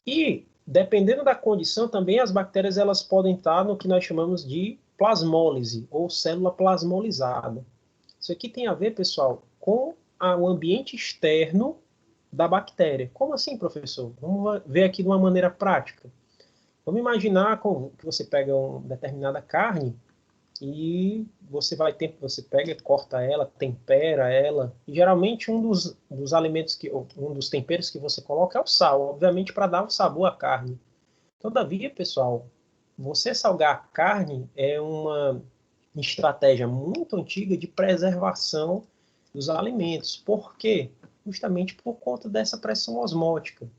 E, dependendo da condição, também as bactérias elas podem estar no que nós chamamos de plasmólise ou célula plasmolizada. Isso aqui tem a ver, pessoal, com o ambiente externo da bactéria. Como assim, professor? Vamos ver aqui de uma maneira prática. Vamos imaginar que você pega uma determinada carne e você pega, corta ela, tempera ela. E geralmente um dos alimentos um dos temperos que você coloca é o sal, obviamente para dar o sabor à carne. Todavia, pessoal, você salgar a carne é uma estratégia muito antiga de preservação dos alimentos. Por quê? Justamente por conta dessa pressão osmótica.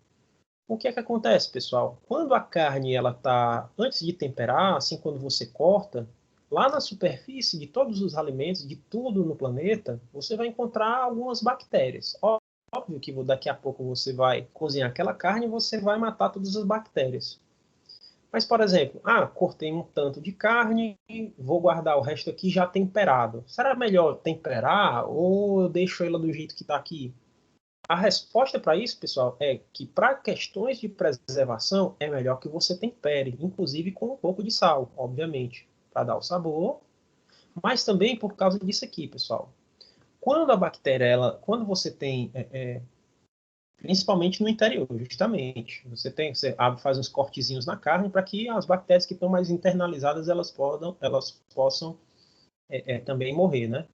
O que é que acontece, pessoal? Quando a carne ela está antes de temperar, assim quando você corta, lá na superfície de todos os alimentos, de tudo no planeta, você vai encontrar algumas bactérias. Óbvio que daqui a pouco você vai cozinhar aquela carne e você vai matar todas as bactérias. Mas, por exemplo, cortei um tanto de carne e vou guardar o resto aqui já temperado. Será melhor temperar ou eu deixo ela do jeito que está aqui? A resposta para isso, pessoal, é que para questões de preservação é melhor que você tempere, inclusive com um pouco de sal, obviamente, para dar o sabor, mas também por causa disso aqui, pessoal. Quando a bactéria, quando você tem, principalmente no interior, justamente, você faz uns cortezinhos na carne para que as bactérias que estão mais internalizadas elas possam também morrer, né?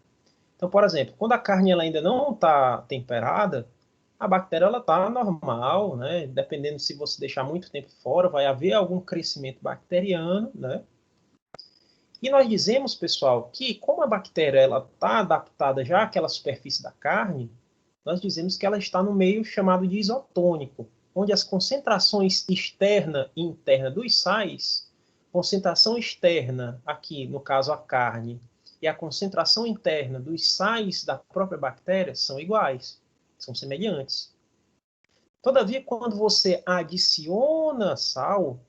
Então, por exemplo, quando a carne ela ainda não está temperada, a bactéria ela está normal, né? Dependendo se você deixar muito tempo fora, vai haver algum crescimento bacteriano, né? E nós dizemos, pessoal, que como a bactéria ela está adaptada já àquela superfície da carne, nós dizemos que ela está no meio chamado de isotônico, onde as concentrações externa e interna dos sais, concentração externa aqui, no caso a carne, e a concentração interna dos sais da própria bactéria são iguais, são semelhantes. Todavia, quando você adiciona sal,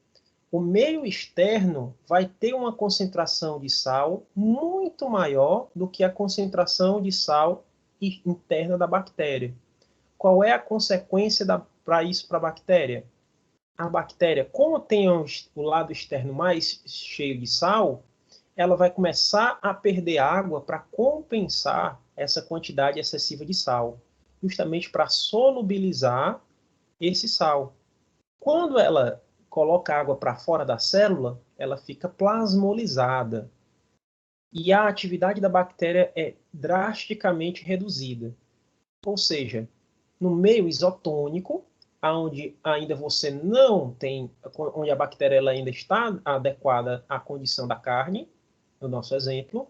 o meio externo vai ter uma concentração de sal muito maior do que a concentração de sal interna da bactéria. Qual é a consequência para isso para a bactéria? A bactéria, como tem o lado externo mais cheio de sal, ela vai começar a perder água para compensar essa quantidade excessiva de sal, justamente para solubilizar esse sal. Quando ela coloca a água para fora da célula, ela fica plasmolizada. E a atividade da bactéria é drasticamente reduzida. Ou seja, no meio isotônico, onde ainda você não tem, onde a bactéria ela ainda está adequada à condição da carne, no nosso exemplo,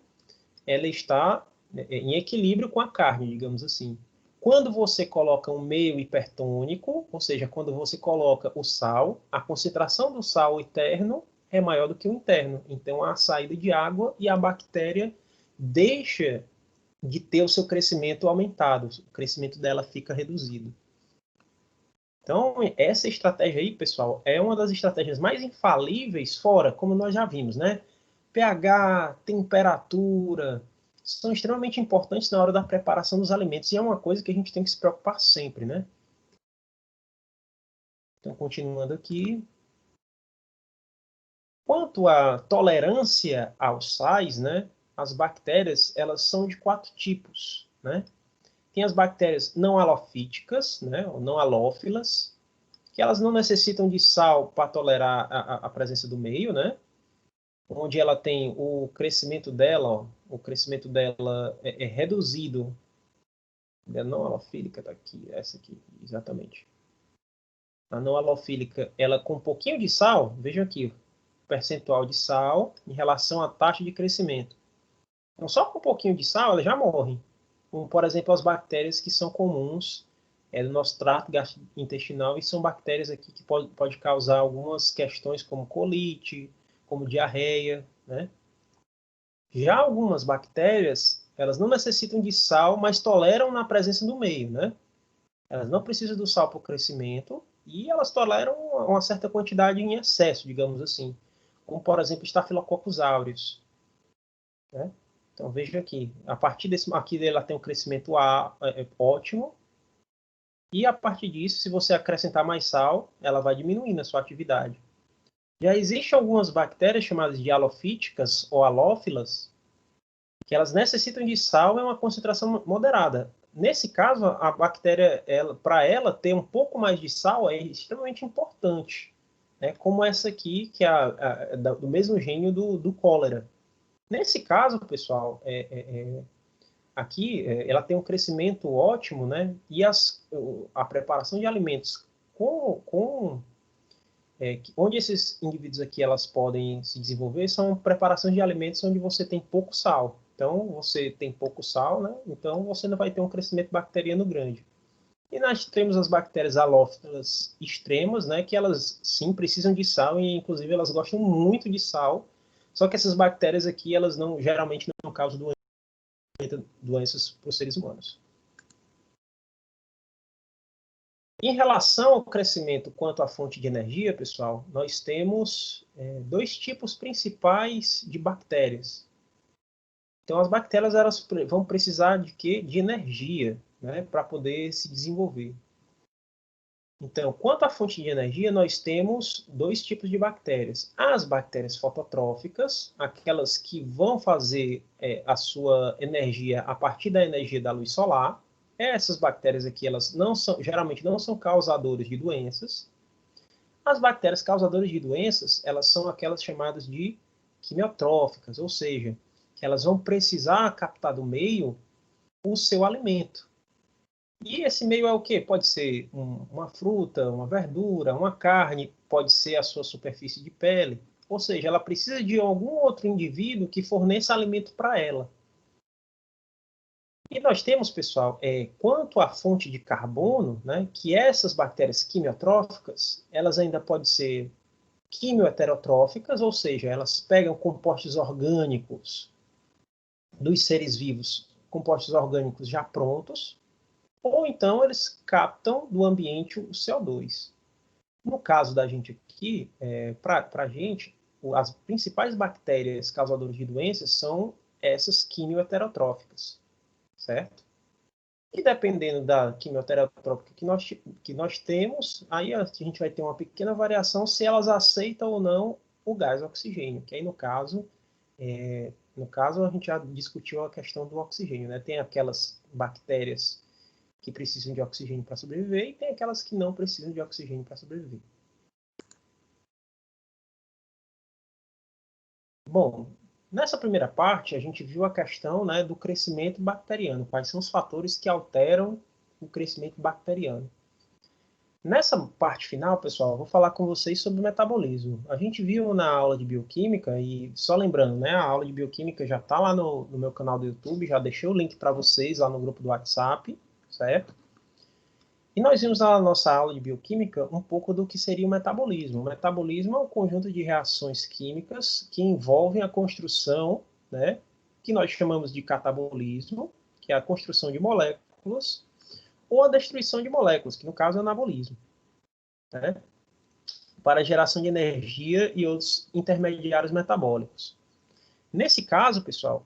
ela está em equilíbrio com a carne, digamos assim. Quando você coloca um meio hipertônico, ou seja, quando você coloca o sal, a concentração do sal interno é maior do que o interno. Então, há a saída de água e a bactéria deixa de ter o seu crescimento aumentado. O crescimento dela fica reduzido. Então, essa estratégia aí, pessoal, é uma das estratégias mais infalíveis, fora, como nós já vimos, né? pH, temperatura, são extremamente importantes na hora da preparação dos alimentos e é uma coisa que a gente tem que se preocupar sempre, né? Então, continuando aqui. Quanto à tolerância aos sais, né? As bactérias, elas são de 4 tipos, né? Tem as bactérias não halofíticas, né? Ou não halófilas, que elas não necessitam de sal para tolerar a presença do meio, né? Onde ela tem o crescimento dela, ó, o crescimento dela é reduzido. A não halofílica está aqui, essa aqui, exatamente. A não halofílica, ela com um pouquinho de sal, vejam aqui, o percentual de sal em relação à taxa de crescimento. Então, só com um pouquinho de sal, ela já morre. Como, por exemplo, as bactérias que são comuns do nosso trato gastrointestinal e são bactérias aqui que pode causar algumas questões como colite, como diarreia, né? Já algumas bactérias, elas não necessitam de sal, mas toleram na presença do meio, né? Elas não precisam do sal para o crescimento e elas toleram uma certa quantidade em excesso, digamos assim. Como, por exemplo, Staphylococcus aureus, né? Então, veja aqui. A partir desse aqui, ela tem um crescimento ótimo. E a partir disso, se você acrescentar mais sal, ela vai diminuindo a sua atividade. Já existem algumas bactérias chamadas de halofíticas ou halófilas, que elas necessitam de sal em uma concentração moderada. Nesse caso, a bactéria, para ela ter um pouco mais de sal, é extremamente importante, né? Como essa aqui, que é do mesmo gênero do cólera. Nesse caso, pessoal, aqui ela tem um crescimento ótimo, né? E a preparação de alimentos onde esses indivíduos aqui elas podem se desenvolver são preparações de alimentos onde você tem pouco sal. Então, você tem pouco sal, né? Então, você não vai ter um crescimento bacteriano grande. E nós temos as bactérias halófilas extremas, né? Que elas, sim, precisam de sal e, inclusive, elas gostam muito de sal. Só que essas bactérias aqui, elas não, geralmente não causam doenças para os seres humanos. Em relação ao crescimento quanto à fonte de energia, pessoal, nós temos dois tipos principais de bactérias. Então, as bactérias elas vão precisar de quê? De energia, né, para poder se desenvolver. Então, quanto à fonte de energia, nós temos dois tipos de bactérias. As bactérias fototróficas, aquelas que vão fazer a sua energia a partir da energia da luz solar. Essas bactérias aqui, elas geralmente não são causadoras de doenças. As bactérias causadoras de doenças, elas são aquelas chamadas de quimiotróficas, ou seja, que elas vão precisar captar do meio o seu alimento. E esse meio é o quê? Pode ser uma fruta, uma verdura, uma carne, pode ser a sua superfície de pele. Ou seja, ela precisa de algum outro indivíduo que forneça alimento para ela. E nós temos, pessoal, quanto à fonte de carbono, né, que essas bactérias quimiotróficas, elas ainda podem ser quimioheterotróficas, ou seja, elas pegam compostos orgânicos dos seres vivos, compostos orgânicos já prontos, ou então eles captam do ambiente o CO2. No caso da gente aqui, para a gente, as principais bactérias causadoras de doenças são essas quimioheterotróficas, certo? E dependendo da quimioteratrópica que nós temos, aí a gente vai ter uma pequena variação se elas aceitam ou não o gás oxigênio, que aí no caso a gente já discutiu a questão do oxigênio, né? Tem aquelas bactérias que precisam de oxigênio para sobreviver e tem aquelas que não precisam de oxigênio para sobreviver. Bom, nessa primeira parte a gente viu a questão, né, do crescimento bacteriano, quais são os fatores que alteram o crescimento bacteriano. Nessa parte final, pessoal, eu vou falar com vocês sobre o metabolismo. A gente viu na aula de bioquímica, e só lembrando, né, a aula de bioquímica já está lá no meu canal do YouTube, já deixei o link para vocês lá no grupo do WhatsApp, certo? E nós vimos na nossa aula de bioquímica um pouco do que seria o metabolismo. O metabolismo é um conjunto de reações químicas que envolvem a construção, né, que nós chamamos de catabolismo, que é a construção de moléculas, ou a destruição de moléculas, que no caso é o anabolismo, né, para a geração de energia e outros intermediários metabólicos. Nesse caso, pessoal,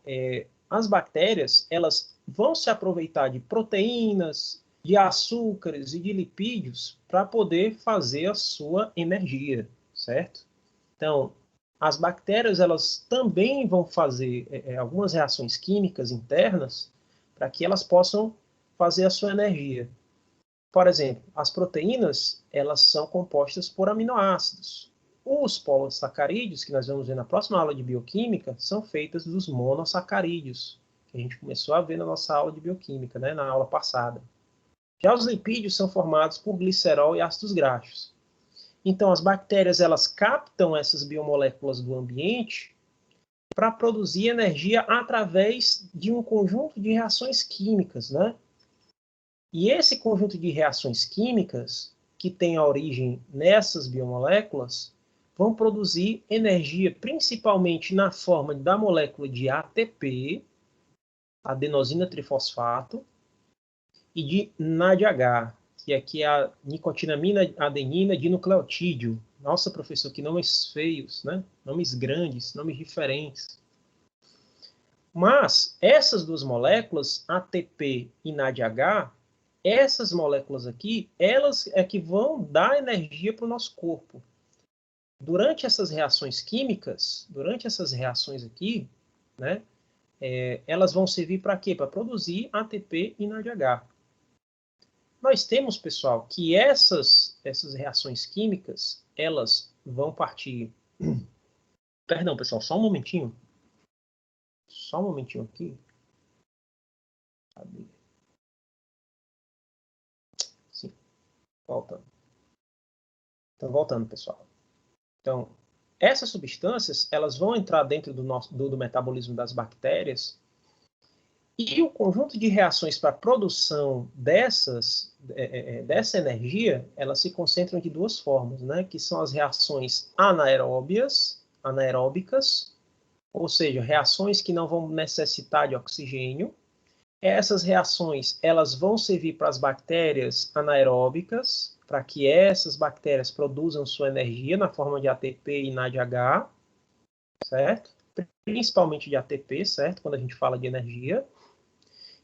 as bactérias elas vão se aproveitar de proteínas, de açúcares e de lipídios para poder fazer a sua energia, certo? Então, as bactérias elas também vão fazer algumas reações químicas internas para que elas possam fazer a sua energia. Por exemplo, as proteínas elas são compostas por aminoácidos. Os polissacarídeos, que nós vamos ver na próxima aula de bioquímica, são feitos dos monossacarídeos, que a gente começou a ver na nossa aula de bioquímica, né, na aula passada. Já os lipídios são formados por glicerol e ácidos graxos. Então, as bactérias elas captam essas biomoléculas do ambiente para produzir energia através de um conjunto de reações químicas, né? E esse conjunto de reações químicas, que tem a origem nessas biomoléculas, vão produzir energia principalmente na forma da molécula de ATP, adenosina trifosfato, e de NADH, que aqui é a nicotinamina adenina dinucleotídeo. Nossa, professor, que nomes feios, né? Nomes grandes, nomes diferentes. Mas essas duas moléculas, ATP e NADH, essas moléculas aqui, elas é que vão dar energia para o nosso corpo. durante essas reações químicas, durante essas reações aqui, né, elas vão servir para quê? Para produzir ATP e NADH. Nós temos, pessoal, que essas reações químicas, elas vão partir... Perdão, pessoal, só um momentinho. Só um momentinho aqui. Sim, voltando. Então, voltando, pessoal. Então, essas substâncias, elas vão entrar dentro do metabolismo das bactérias, e o conjunto de reações para a produção dessa energia, elas se concentram de duas formas, né? Que são as reações anaeróbicas, ou seja, reações que não vão necessitar de oxigênio. Essas reações, elas vão servir para as bactérias anaeróbicas, para que essas bactérias produzam sua energia na forma de ATP e NADH, certo? Principalmente de ATP, certo? Quando a gente fala de energia.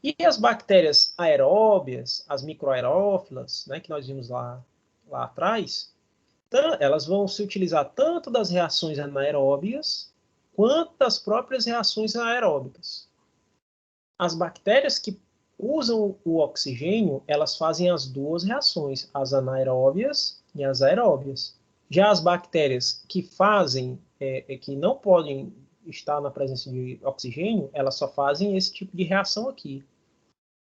E as bactérias aeróbias, as microaerófilas, né, que nós vimos lá atrás, elas vão se utilizar tanto das reações anaeróbias quanto das próprias reações aeróbicas. As bactérias que usam o oxigênio, elas fazem as duas reações, as anaeróbias e as aeróbias. Já as bactérias que fazem, que não podem estar na presença de oxigênio, elas só fazem esse tipo de reação aqui.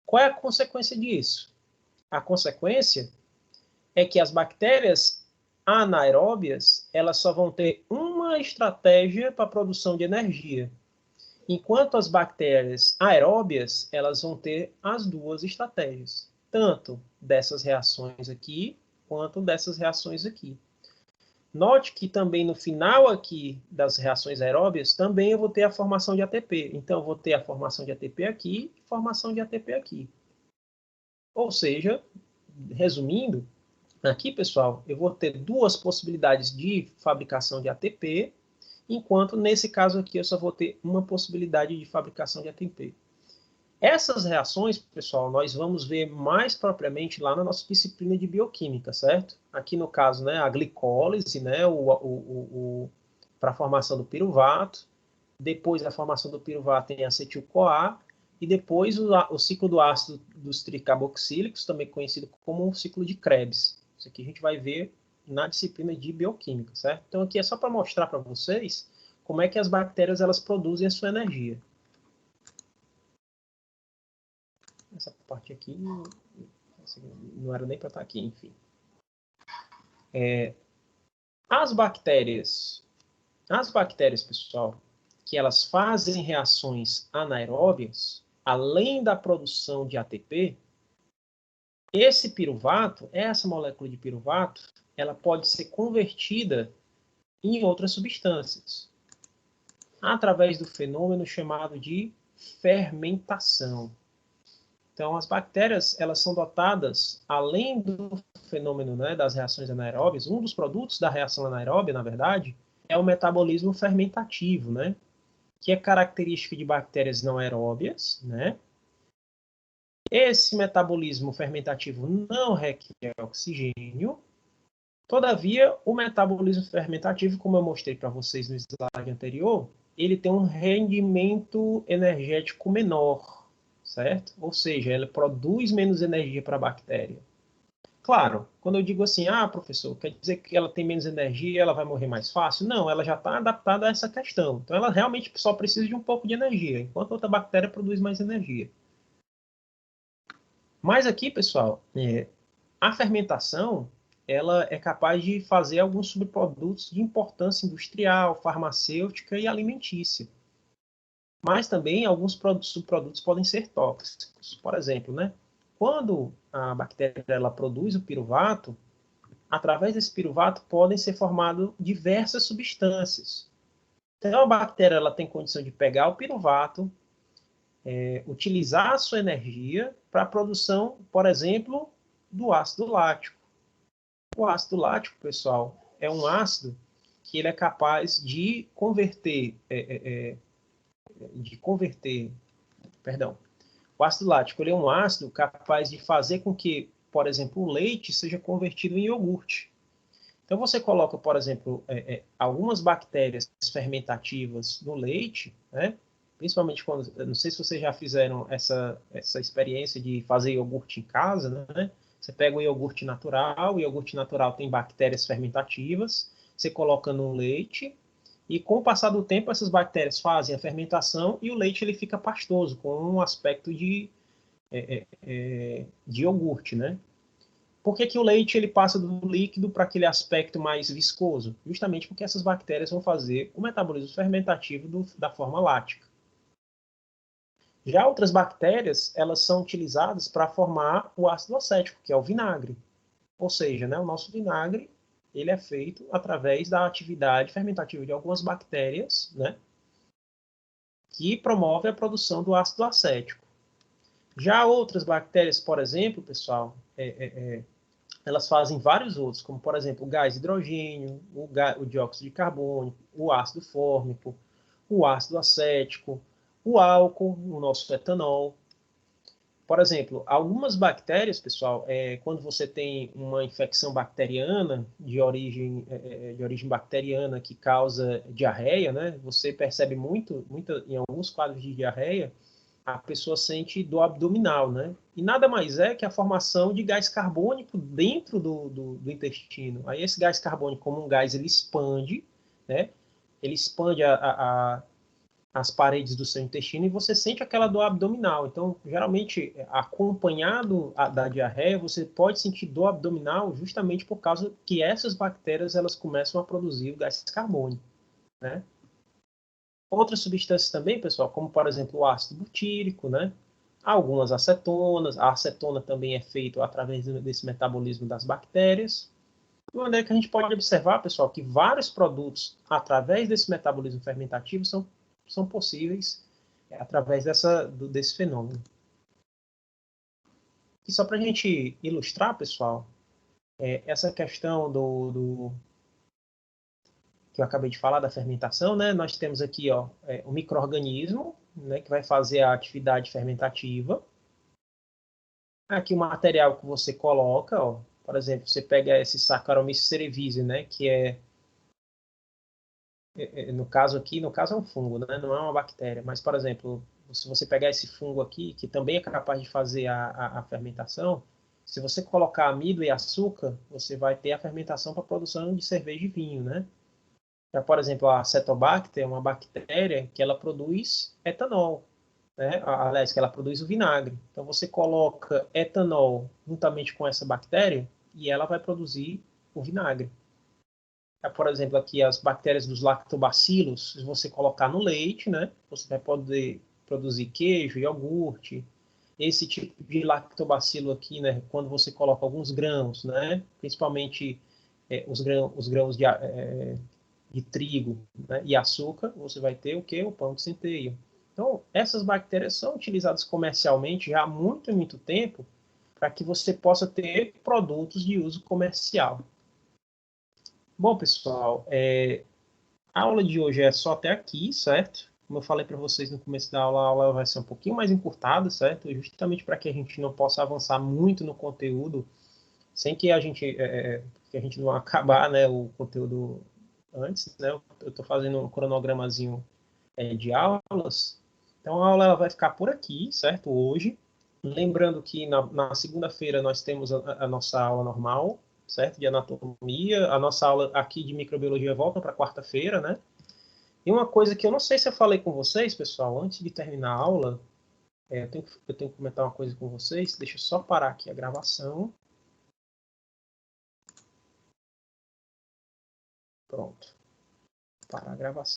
Qual é a consequência disso? A consequência é que as bactérias anaeróbias, elas só vão ter uma estratégia para a produção de energia, enquanto as bactérias aeróbias, elas vão ter as duas estratégias, tanto dessas reações aqui, quanto dessas reações aqui. Note que também no final aqui das reações aeróbias, também eu vou ter a formação de ATP. Então, eu vou ter a formação de ATP aqui e formação de ATP aqui. Ou seja, resumindo, aqui, pessoal, eu vou ter duas possibilidades de fabricação de ATP, enquanto nesse caso aqui eu só vou ter uma possibilidade de fabricação de ATP. Essas reações, pessoal, nós vamos ver mais propriamente lá na nossa disciplina de bioquímica, certo? Aqui no caso, né, a glicólise, né, para a formação do piruvato, depois da formação do piruvato tem acetil-CoA, e depois o ciclo do ácido dos tricarboxílicos, também conhecido como o ciclo de Krebs. Isso aqui a gente vai ver na disciplina de bioquímica, certo? Então aqui é só para mostrar para vocês como é que as bactérias elas produzem a sua energia. Essa parte aqui não era nem para estar aqui, enfim. As bactérias, pessoal, que elas fazem reações anaeróbias, além da produção de ATP, esse piruvato, essa molécula de piruvato, ela pode ser convertida em outras substâncias, através do fenômeno chamado de fermentação. Então, as bactérias, elas são dotadas, além do fenômeno, né, das reações anaeróbias, um dos produtos da reação anaeróbia, na verdade, é o metabolismo fermentativo, né, que é característico de bactérias não aeróbias, né. Esse metabolismo fermentativo não requer oxigênio. Todavia, o metabolismo fermentativo, como eu mostrei para vocês no slide anterior, ele tem um rendimento energético menor, certo? Ou seja, ele produz menos energia para a bactéria. Claro, quando eu digo assim, professor, quer dizer que ela tem menos energia e ela vai morrer mais fácil? Não, ela já está adaptada a essa questão. Então, ela realmente só precisa de um pouco de energia, enquanto outra bactéria produz mais energia. Mas aqui, pessoal, a fermentação, ela é capaz de fazer alguns subprodutos de importância industrial, farmacêutica e alimentícia. Mas também alguns subprodutos podem ser tóxicos. Por exemplo, né, quando a bactéria ela produz o piruvato, através desse piruvato podem ser formadas diversas substâncias. Então, a bactéria ela tem condição de pegar o piruvato, utilizar a sua energia para a produção, por exemplo, do ácido lático. O ácido lático, pessoal, é um ácido que ele é capaz de converter, o ácido lático ele é um ácido capaz de fazer com que, por exemplo, o leite seja convertido em iogurte. Então, você coloca, por exemplo, algumas bactérias fermentativas no leite, né? Principalmente quando, não sei se vocês já fizeram essa experiência de fazer iogurte em casa, né? Você pega o iogurte natural tem bactérias fermentativas, você coloca no leite, e com o passar do tempo, essas bactérias fazem a fermentação e o leite ele fica pastoso, com um aspecto de iogurte, né? Por que, que o leite ele passa do líquido para aquele aspecto mais viscoso? Justamente porque essas bactérias vão fazer o metabolismo fermentativo da forma lática. Já outras bactérias, elas são utilizadas para formar o ácido acético, que é o vinagre. Ou seja, né, o nosso vinagre ele é feito através da atividade fermentativa de algumas bactérias, né, que promove a produção do ácido acético. Já outras bactérias, por exemplo, pessoal, elas fazem vários outros, como, por exemplo, o gás hidrogênio, o dióxido de carbono, o ácido fórmico, o ácido acético, o álcool, o nosso etanol. Por exemplo, algumas bactérias, pessoal, quando você tem uma infecção bacteriana de origem bacteriana que causa diarreia, né? Você percebe muito em alguns quadros de diarreia, a pessoa sente dor abdominal, né? E nada mais é que a formação de gás carbônico dentro do intestino. Aí esse gás carbônico, como um gás, ele expande, né? Ele expande as paredes do seu intestino e você sente aquela dor abdominal. Então, geralmente, acompanhado da diarreia, você pode sentir dor abdominal justamente por causa que essas bactérias elas começam a produzir o gás carbônico, né? Outras substâncias também, pessoal, como por exemplo o ácido butírico, né? Algumas acetonas. A acetona também é feita através desse metabolismo das bactérias. De maneira que a gente pode observar, pessoal, que vários produtos, através desse metabolismo fermentativo, são possíveis através desse fenômeno. E só para a gente ilustrar, pessoal, essa questão que eu acabei de falar da fermentação, né? Nós temos aqui, ó, o micro-organismo, né, que vai fazer a atividade fermentativa. Aqui o material que você coloca, ó, por exemplo, você pega esse Saccharomyces cerevisiae, né, que no caso é um fungo, né, não é uma bactéria, mas, por exemplo, se você pegar esse fungo aqui, que também é capaz de fazer a fermentação, se você colocar amido e açúcar, você vai ter a fermentação para a produção de cerveja e vinho, né? Já, por exemplo, a Cetobacter é uma bactéria que ela produz etanol, né? Aliás, que ela produz o vinagre. Então, você coloca etanol juntamente com essa bactéria e ela vai produzir o vinagre. Já, por exemplo, aqui as bactérias dos lactobacilos, se você colocar no leite, né? Você vai poder produzir queijo, iogurte. Esse tipo de lactobacilo aqui, né? Quando você coloca alguns grãos, né? Principalmente os grãos de trigo, né, e açúcar, você vai ter o quê? O pão de centeio. Então, essas bactérias são utilizadas comercialmente já há muito, muito tempo para que você possa ter produtos de uso comercial. Bom, pessoal, a aula de hoje é só até aqui, certo? Como eu falei para vocês no começo da aula, a aula vai ser um pouquinho mais encurtada, certo? Justamente para que a gente não possa avançar muito no conteúdo, sem que a gente não acabar, né, o conteúdo antes, né? Eu estou fazendo um cronogramazinho de aulas. Então a aula ela vai ficar por aqui, certo? Hoje. Lembrando que na segunda-feira nós temos a nossa aula normal, certo? De anatomia. A nossa aula aqui de microbiologia volta para quarta-feira, né? E uma coisa que eu não sei se eu falei com vocês, pessoal, antes de terminar a aula, eu tenho que comentar uma coisa com vocês. Deixa eu só parar aqui a gravação. Pronto. Parar a gravação.